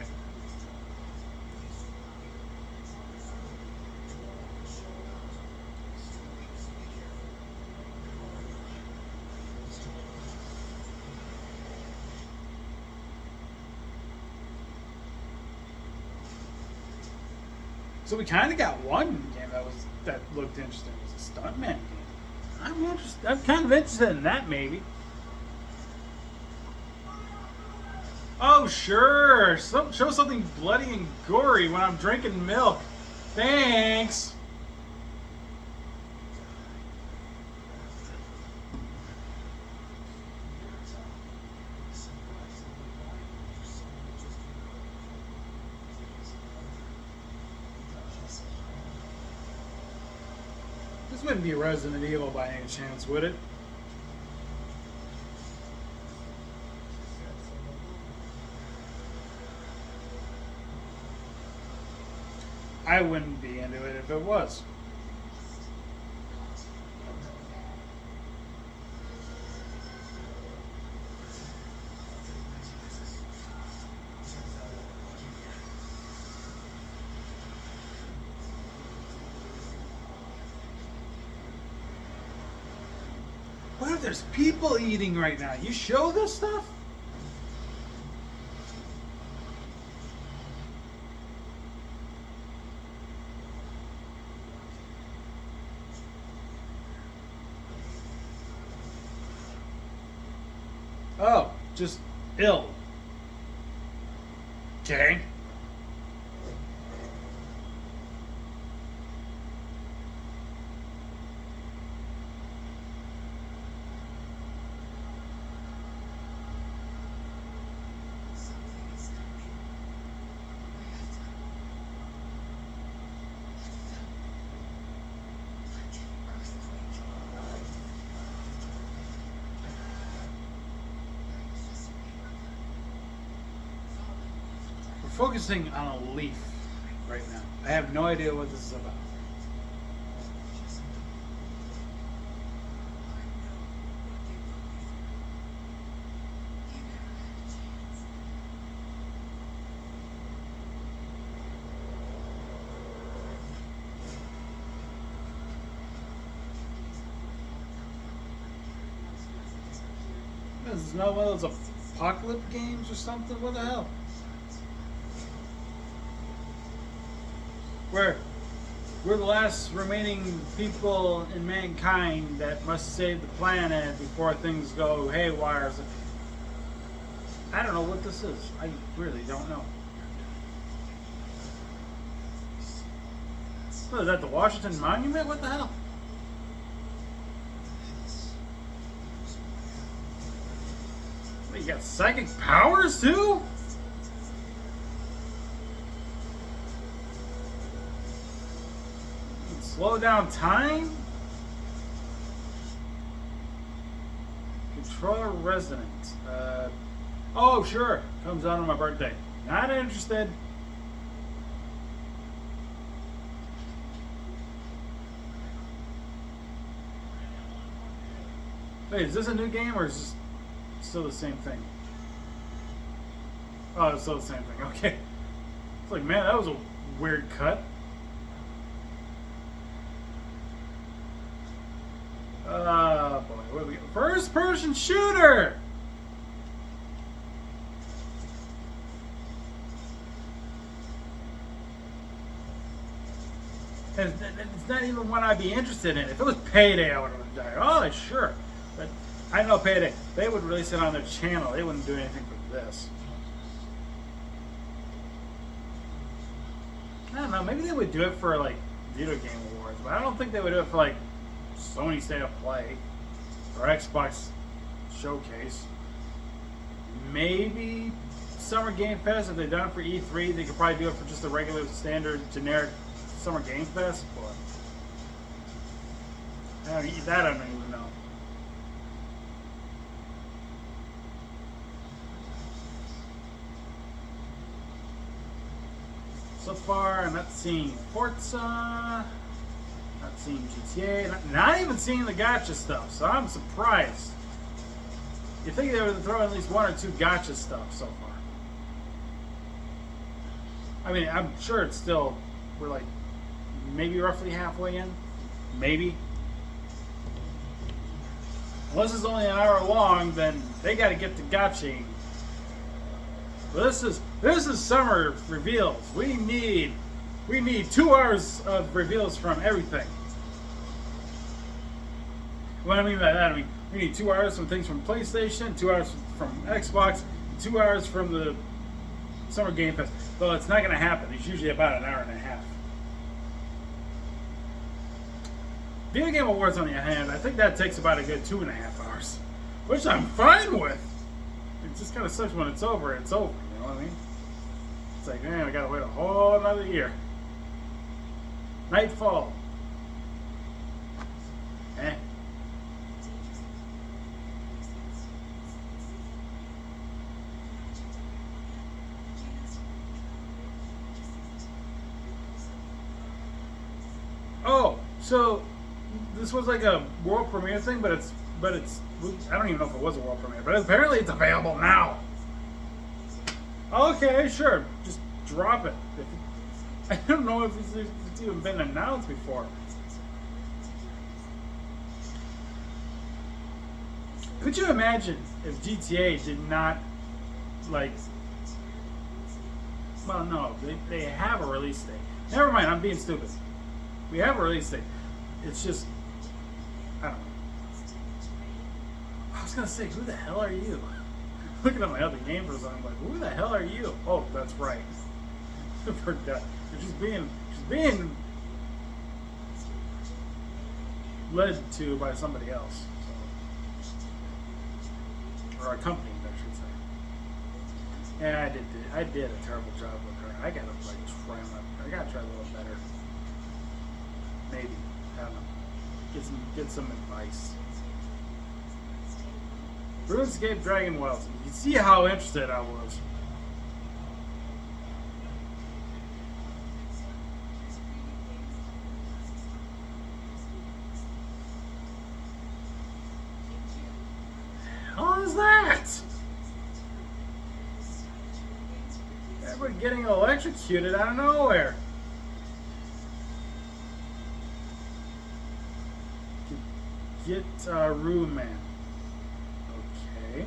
So we kind of got one game that looked interesting. It was a Stuntman game. I'm interested. I'm kind of interested in that, maybe. Oh sure, show something bloody and gory when I'm drinking milk. Thanks. This wouldn't be Resident Evil by any chance, would it? I wouldn't be into it if it was. What if there's people eating right now? You show this stuff? Oh, just ill. Okay. We're focusing on a leaf right now. I have no idea what this is about. This is not one of those apocalypse games or something? What the hell? We're the last remaining people in mankind that must save the planet before things go haywire. I don't know what this is. I really don't know. What is that, the Washington Monument? What the hell? What, you got psychic powers too? Slow down time? Controller resident. Oh, sure. Comes out on my birthday. Not interested. Wait, is this a new game or is this still the same thing? Oh, it's still the same thing. Okay. It's like, man, that was a weird cut. Oh boy, what do we got? First person shooter! It's not even one I'd be interested in. If it was Payday, I would have died. Oh, sure. But I know Payday. They would release it on their channel. They wouldn't do anything for this. I don't know. Maybe they would do it for like Video Game Awards, but I don't think they would do it for like Sony State of Play or Xbox Showcase. Maybe Summer Game Fest. If they've done it for E3, they could probably do it for just a regular, standard, generic Summer Game Fest. But I don't even know. So far, I'm not seeing Forza. Not seeing GTA, not even seeing the gacha stuff, so I'm surprised. You'd think they would throw at least one or two gacha stuff so far. I mean, I'm sure it's still, we're like maybe roughly halfway in, maybe. Unless it's only an hour long, then they got to get to gacha. But this is summer reveals. We need 2 hours of reveals from everything. What I mean by that, I mean we need 2 hours from things from PlayStation, 2 hours from Xbox, 2 hours from the Summer Game Fest. Well, it's not going to happen. It's usually about an hour and a half. Video Game Awards, on the other hand, I think that takes about a good 2.5 hours, which I'm fine with. It just kind of sucks when it's over. It's over. You know what I mean? It's like, man, I got to wait a whole another year. Nightfall. Eh. So this was like a world premiere thing, but it's I don't even know if it was a world premiere, but apparently it's available now. Okay, sure, just drop it. I don't know if it's even been announced before. Could you imagine if GTA did not, like, well, no, they have a release date. Never mind, I'm being stupid. We have a release date. It's just, I don't know. I was going to say, who the hell are you? Looking at my other game for a second, I'm like, who the hell are you? Oh, that's right. I forgot. She's being led to by somebody else. So. Or accompanied, I should say. Yeah, I did a terrible job with her. I gotta I gotta try a little better. Maybe. I don't know. Get some advice. RuneScape Dragon Wells. You can see how interested I was. How is that? Everybody getting electrocuted out of nowhere. Get Rune Man. Okay.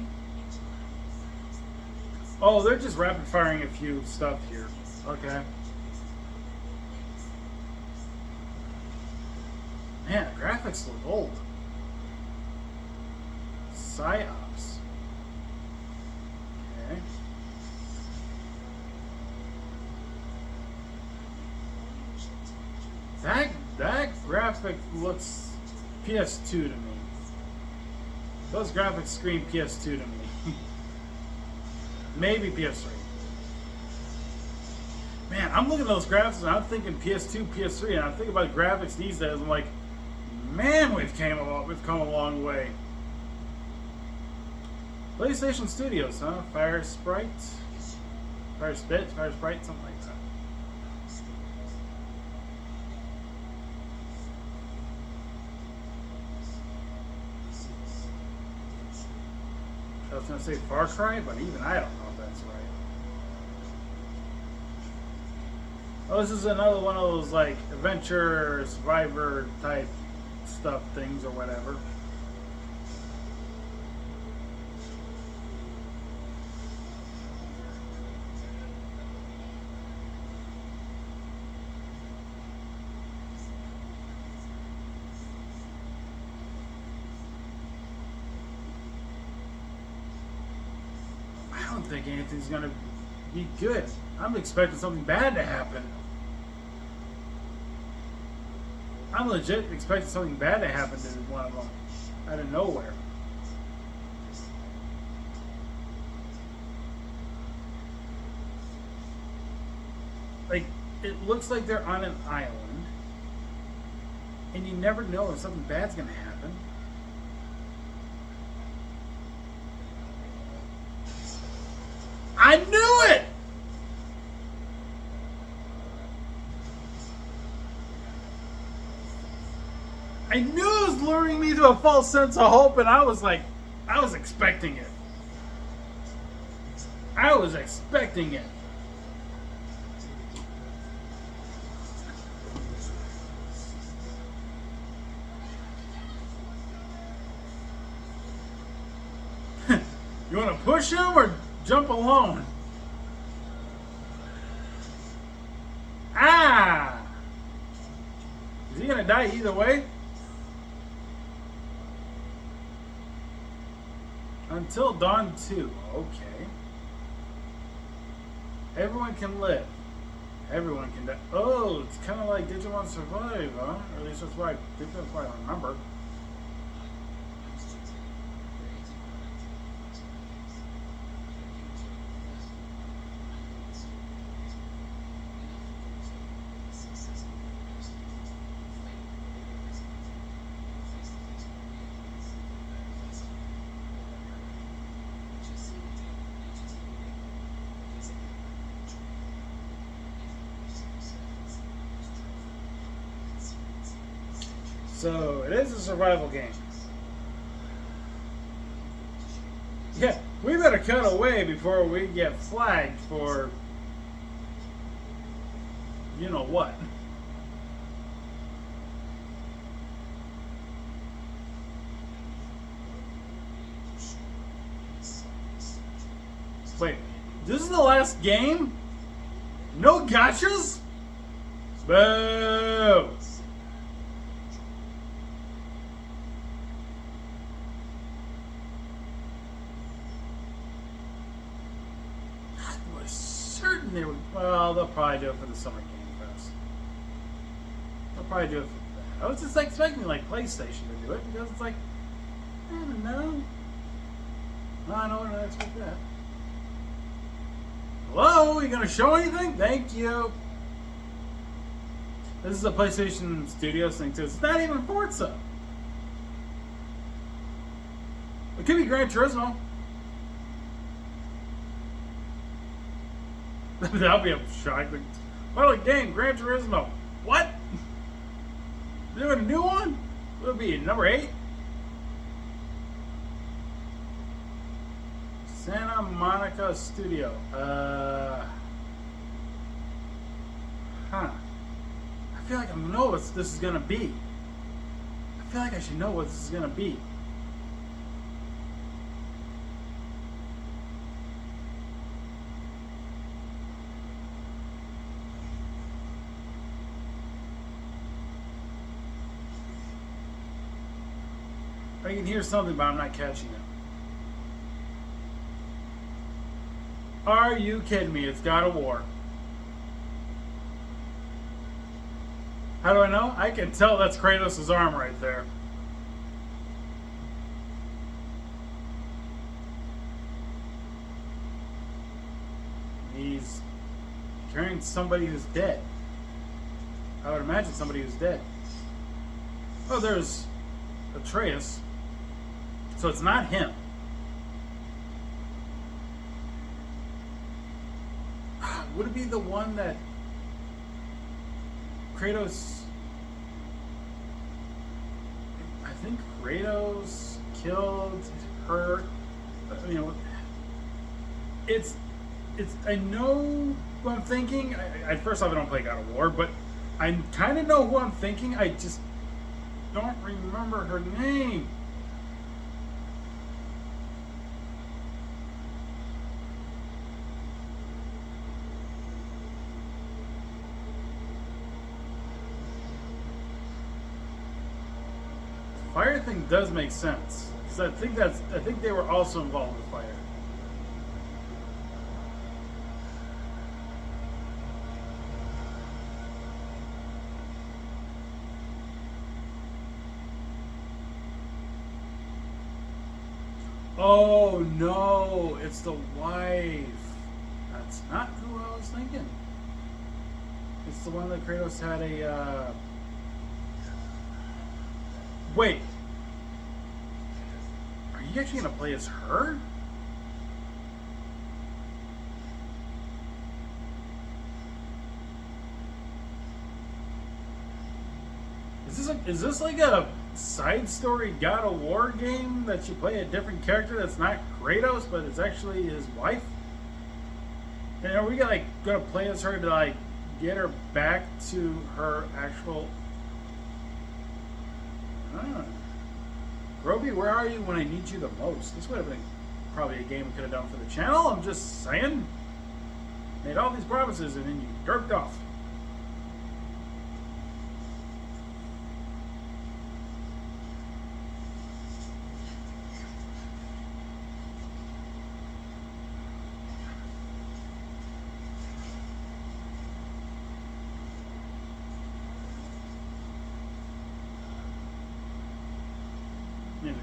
Oh, they're just rapid firing a few stuff here. Okay. Man, the graphics look old. Psyops. Okay. That graphic looks PS2 to me. Those graphics scream PS2 to me. Maybe PS3. Man, I'm looking at those graphics and I'm thinking PS2, PS3, and I'm thinking about graphics these days. I'm like, man, we've come a long way. PlayStation Studios, huh? Fire Sprite, Fire Spit, Fire Sprite, something like that. I was going to say Far Cry, but even I don't know if that's right. Oh, this is another one of those like adventure, survivor type stuff things or whatever. I don't think anything's gonna be good. I'm expecting something bad to happen. I'm legit expecting something bad to happen to one of them out of nowhere. Like, it looks like they're on an island, and you never know if something bad's gonna happen. I knew it! I knew it was luring me to a false sense of hope, and I was expecting it. I was expecting it. You want to push him or jump alone? Ah! Is he gonna die either way? Until Dawn 2. Okay. Everyone can live. Everyone can die. Oh, it's kind of like Digimon Survive, huh? Or at least that's what I remember. So it is a survival game. Yeah, we better cut away before we get flagged for you know what. Wait, this is the last game? No gotchas? Boo! I was certain they would. Well, they'll probably do it for the Summer Game Fest. They'll probably do it for that. I was just expecting like PlayStation to do it because it's like, I don't know. I don't expect that. Hello? You gonna show anything? Thank you. This is a PlayStation Studios thing too. It's not even Forza. It could be Gran Turismo. That'll be a shock. Final game, Gran Turismo. What? Doing a new one? Will it be number 8? Santa Monica Studio. I feel like I know what this is gonna be. I feel like I should know what this is gonna be. I can hear something, but I'm not catching it. Are you kidding me? It's God of War. How do I know? I can tell that's Kratos' arm right there. He's carrying somebody who's dead. I would imagine somebody who's dead. Oh, there's Atreus. So it's not him. Would it be the one that Kratos? I think Kratos killed her. You know, it's. I know who I'm thinking. At first off, I don't play God of War, but I kind of know who I'm thinking. I just don't remember her name. Fire thing does make sense because I think they were also involved with fire. Oh no, it's the wife. That's not who I was thinking. It's the one that Kratos had a. Wait. Are you actually going to play as her? Is this like a side story God of War game that you play a different character that's not Kratos, but it's actually his wife? And are we gonna play as her to like get her back to her actual? Roby, where are you when I need you the most? This would have been probably a game we could have done for the channel. I'm just saying. Made all these promises and then you derped off.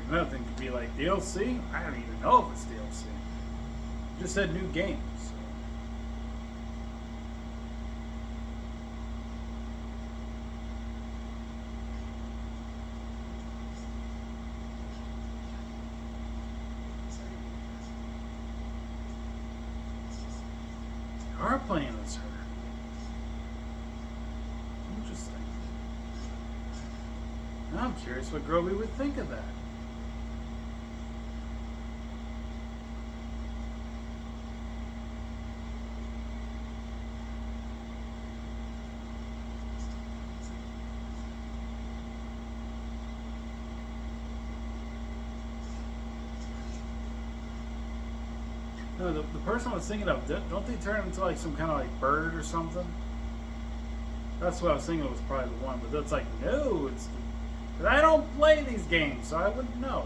Another thing could be like DLC. I don't even know if it's DLC. It just said new games. They are playing as her. Interesting. I'm curious what Groby would think of that. No, the person I was thinking of, don't they turn into like some kind of like bird or something? That's what I was thinking it was probably the one, but that's like, no, it's... I don't play these games, so I wouldn't know.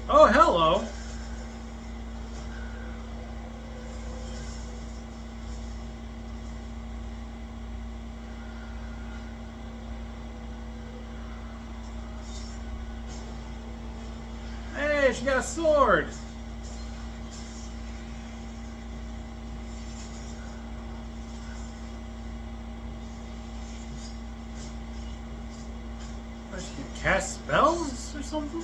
Oh, hello! Hey, she got a sword! What, she can cast spells or something?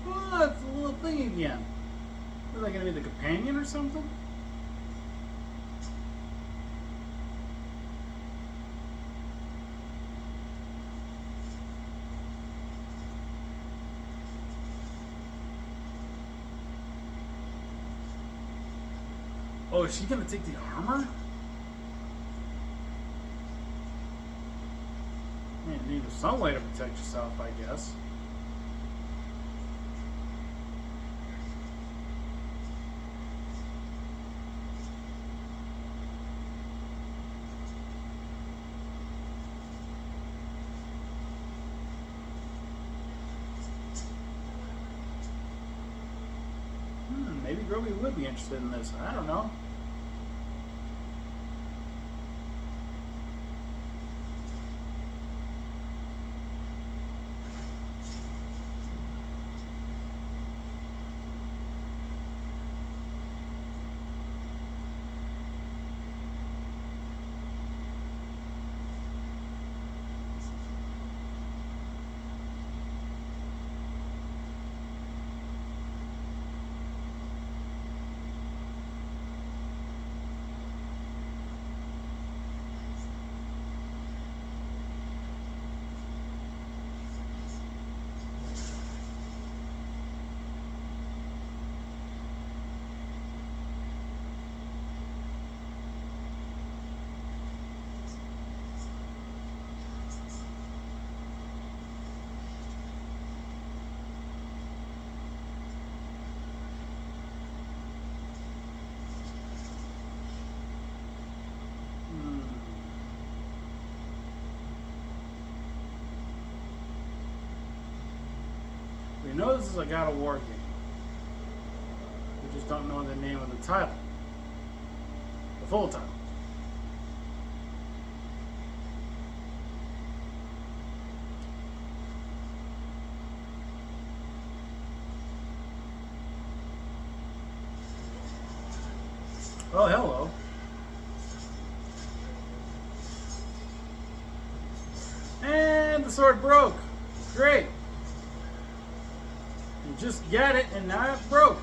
Oh, it's a little thing again. Is that gonna be the companion or something? Oh, is she gonna take the armor? Man, you need some way to protect yourself, I guess. Maybe Groby would be interested in this. I don't know. We know this is a God of War game. We just don't know the name of the title. The full title. Oh, hello. And the sword broke. Great. You just got it and now it broke.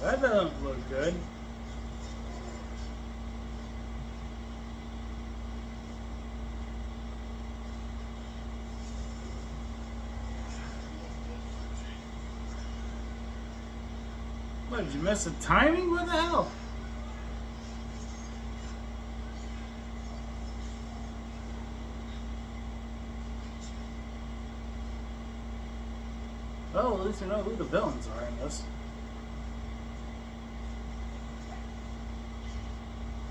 That doesn't look good. What, did you miss the timing? What the hell? Well, at least we know who the villains are in this.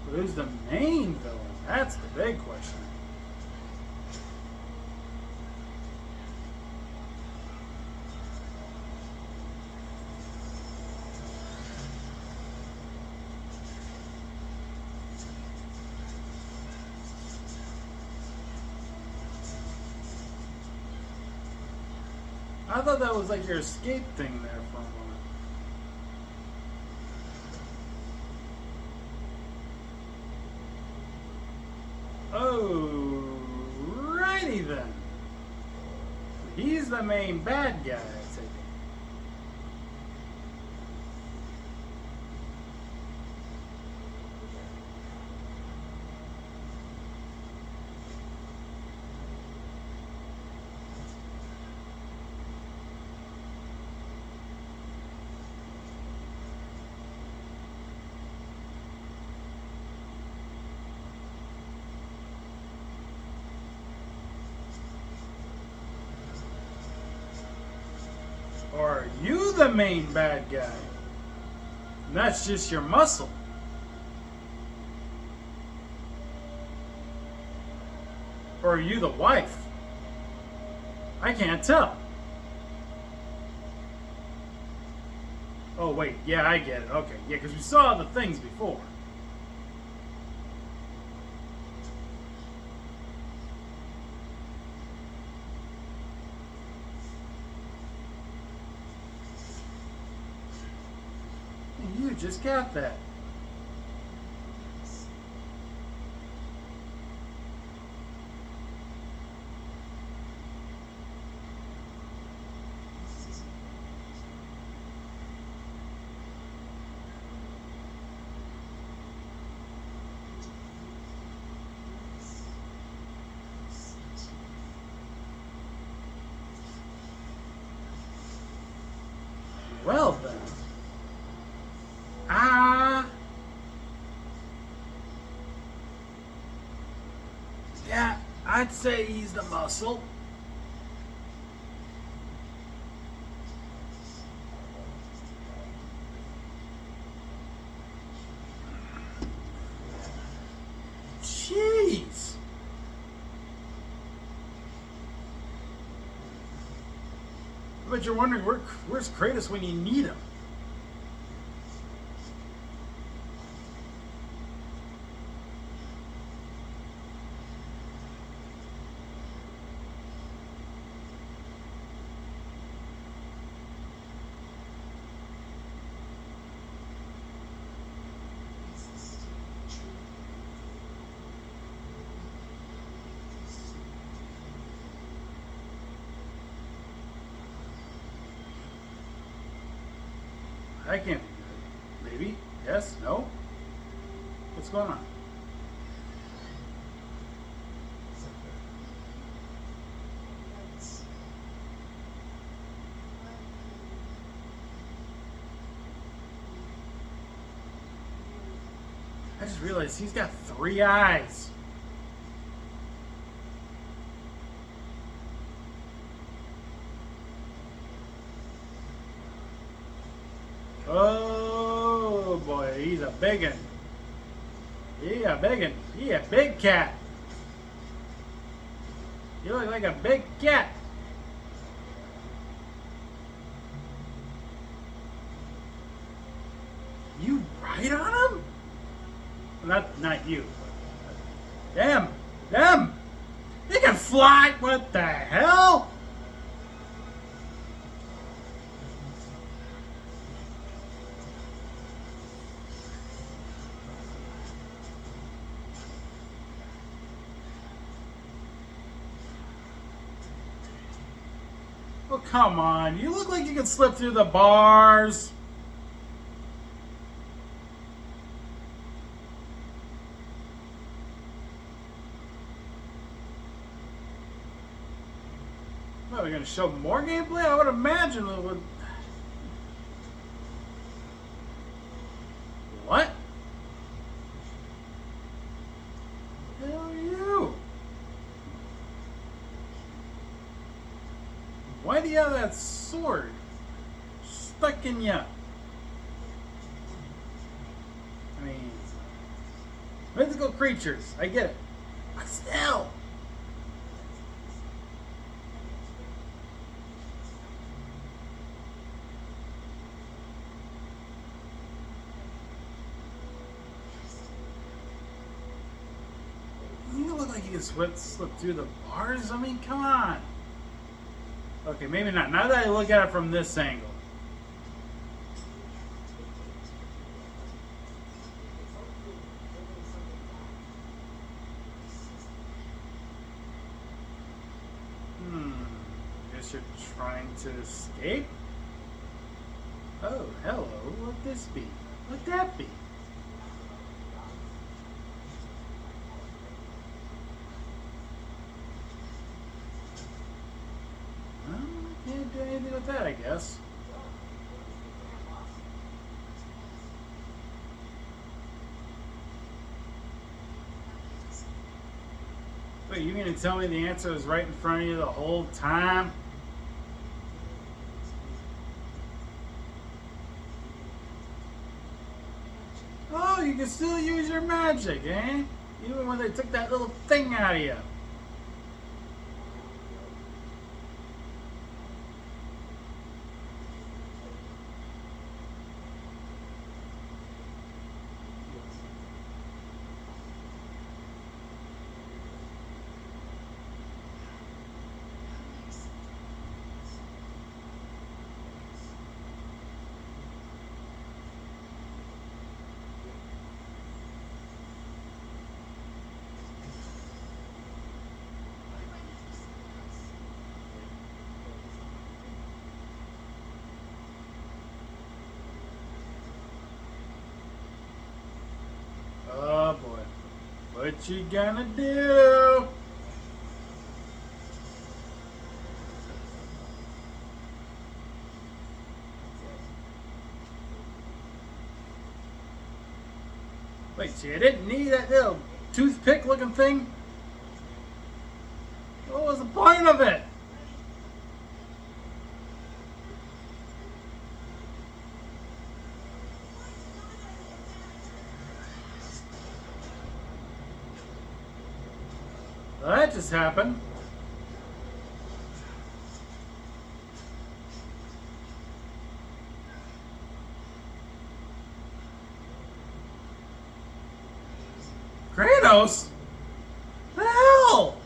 But who's the main villain? That's the big question. I thought that was like your escape thing there for a moment. Alrighty then. He's the main bad guy, I take it. Or are you the main bad guy? And that's just your muscle. Or are you the wife? I can't tell. Oh, wait. Yeah, I get it. Okay. Yeah, because we saw the things before. You just got that. Well then. Yeah, I'd say he's the muscle. Jeez. I bet you're wondering where's Kratos when you need him. That can't be good. Maybe? Yes? No? What's going on? I just realized he's got 3 eyes. Oh boy, he's a biggin. He a biggin. He a big cat. You look like a big cat. You ride on him? Not you. Them. They can fly. What the hell? Oh, come on. You look like you can slip through the bars. Well, we're going to show more gameplay? I would imagine it would. What? The hell are you? Why do you have that sword stuck in you? I mean, mythical creatures, I get it. But still. You look like you can slip through the bars. I mean, come on. Okay, maybe not. Now that I look at it from this angle. Guess you're trying to escape? Oh, hello. What'd this be? What'd that be? Well, I can't do anything with that, I guess. Wait, you mean to tell me the answer was right in front of you the whole time? Oh, you can still use your magic, eh? Even when they took that little thing out of you. Oh boy. What you gonna do? Wait, so you didn't need that little toothpick looking thing? What was the point of it? Well, that just happened. Kratos? The hell?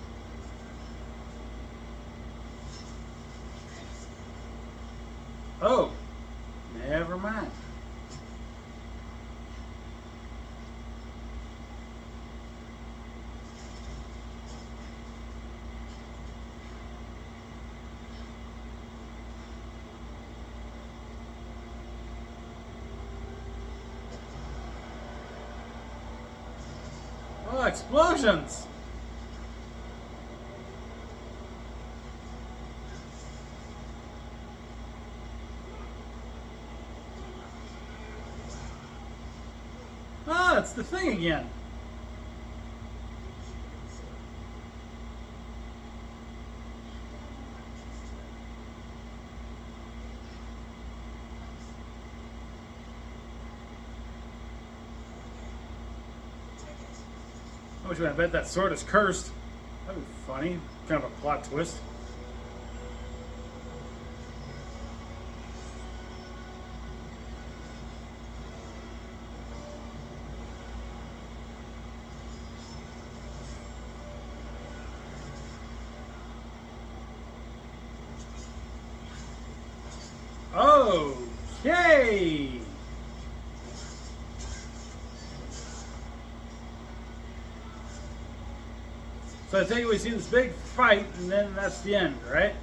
Oh, never mind. Oh, explosions! Ah, it's the thing again. I bet that sword is cursed. That'd be funny. Kind of a plot twist. Okay. So I think we see this big fight, and then that's the end, right?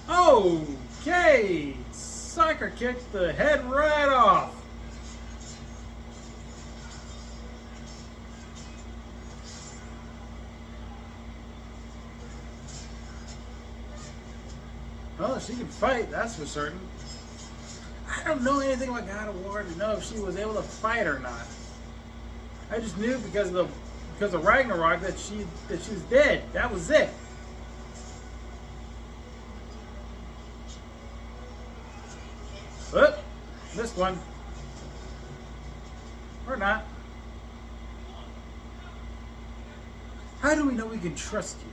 Okay! Soccer kicked the head right off. Well, she can fight, that's for certain. I don't know anything about God of War to know if she was able to fight or not. I just knew because of Ragnarok that she was dead. That was it. Oop, missed one. Or not. How do we know we can trust you?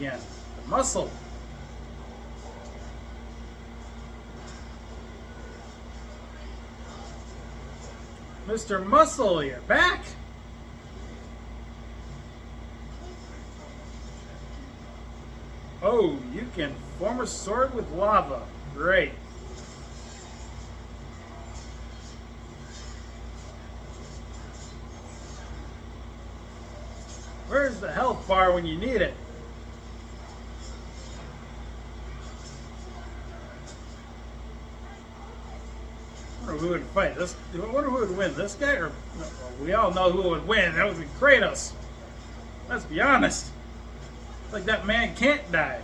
again. The muscle. Mr. Muscle, you're back. Oh, you can form a sword with lava. Great. Where's the health bar when you need it? I wonder who would fight this. I wonder who would win, this guy or well, we all know who would win. That would be Kratos. Let's be honest. Like that man can't die.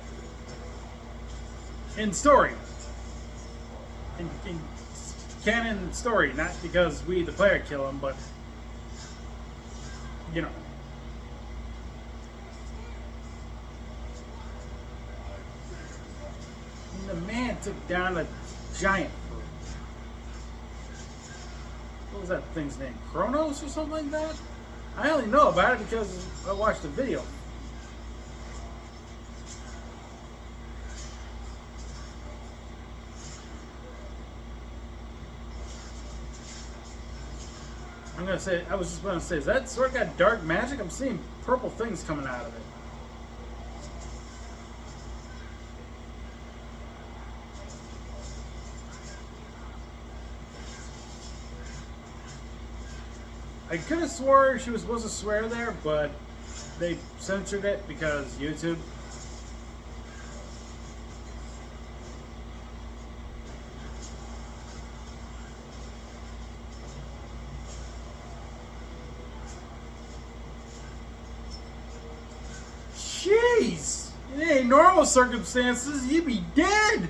In story. In canon story, not because we the player kill him, but you know. And the man took down a giant. What was that thing's name? Kronos or something like that? I only know about it because I watched the video. I'm gonna say, I was just gonna say, is that sword got dark magic? I'm seeing purple things coming out of it. I could have swore she was supposed to swear there, but they censored it because YouTube. Jeez! In any normal circumstances, you'd be dead!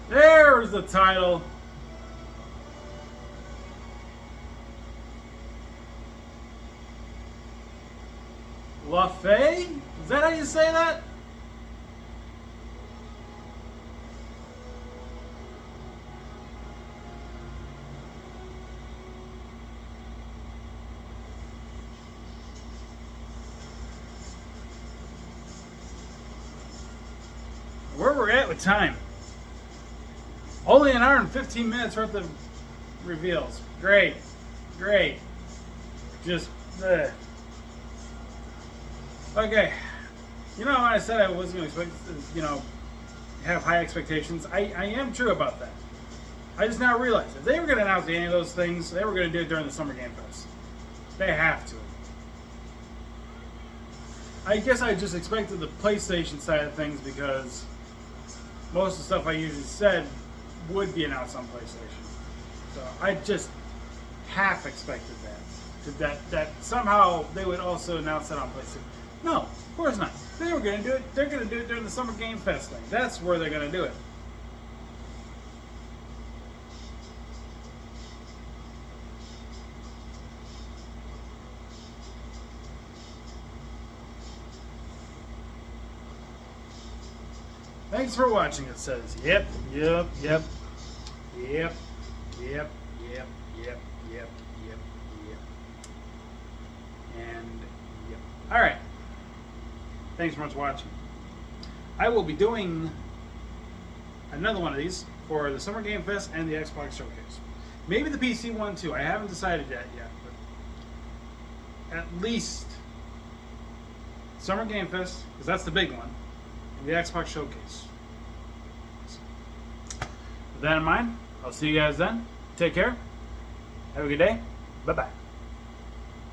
There's the title. La Fée? Is that how you say that? Where we're at with time. Only an hour and 15 minutes worth of reveals. Great. Great. Just, ugh. Okay. You know when I said I wasn't going to expect, you know, have high expectations? I am true about that. I just now realized if they were going to announce any of those things, they were going to do it during the Summer Game Fest. They have to. I guess I just expected the PlayStation side of things because most of the stuff I usually said would be announced on PlayStation. So I just half expected that. That somehow they would also announce that on PlayStation. No, of course not. They were going to do it. They're going to do it during the Summer Game Fest thing. That's where they're going to do it. Thanks for watching, it says. Yep. And yep. Alright. Thanks so much for watching. I will be doing another one of these for the Summer Game Fest and the Xbox Showcase. Maybe the PC one too. I haven't decided yet, but at least Summer Game Fest, because that's the big one, and the Xbox Showcase. With that in mind, I'll see you guys then. Take care. Have a good day. Bye-bye.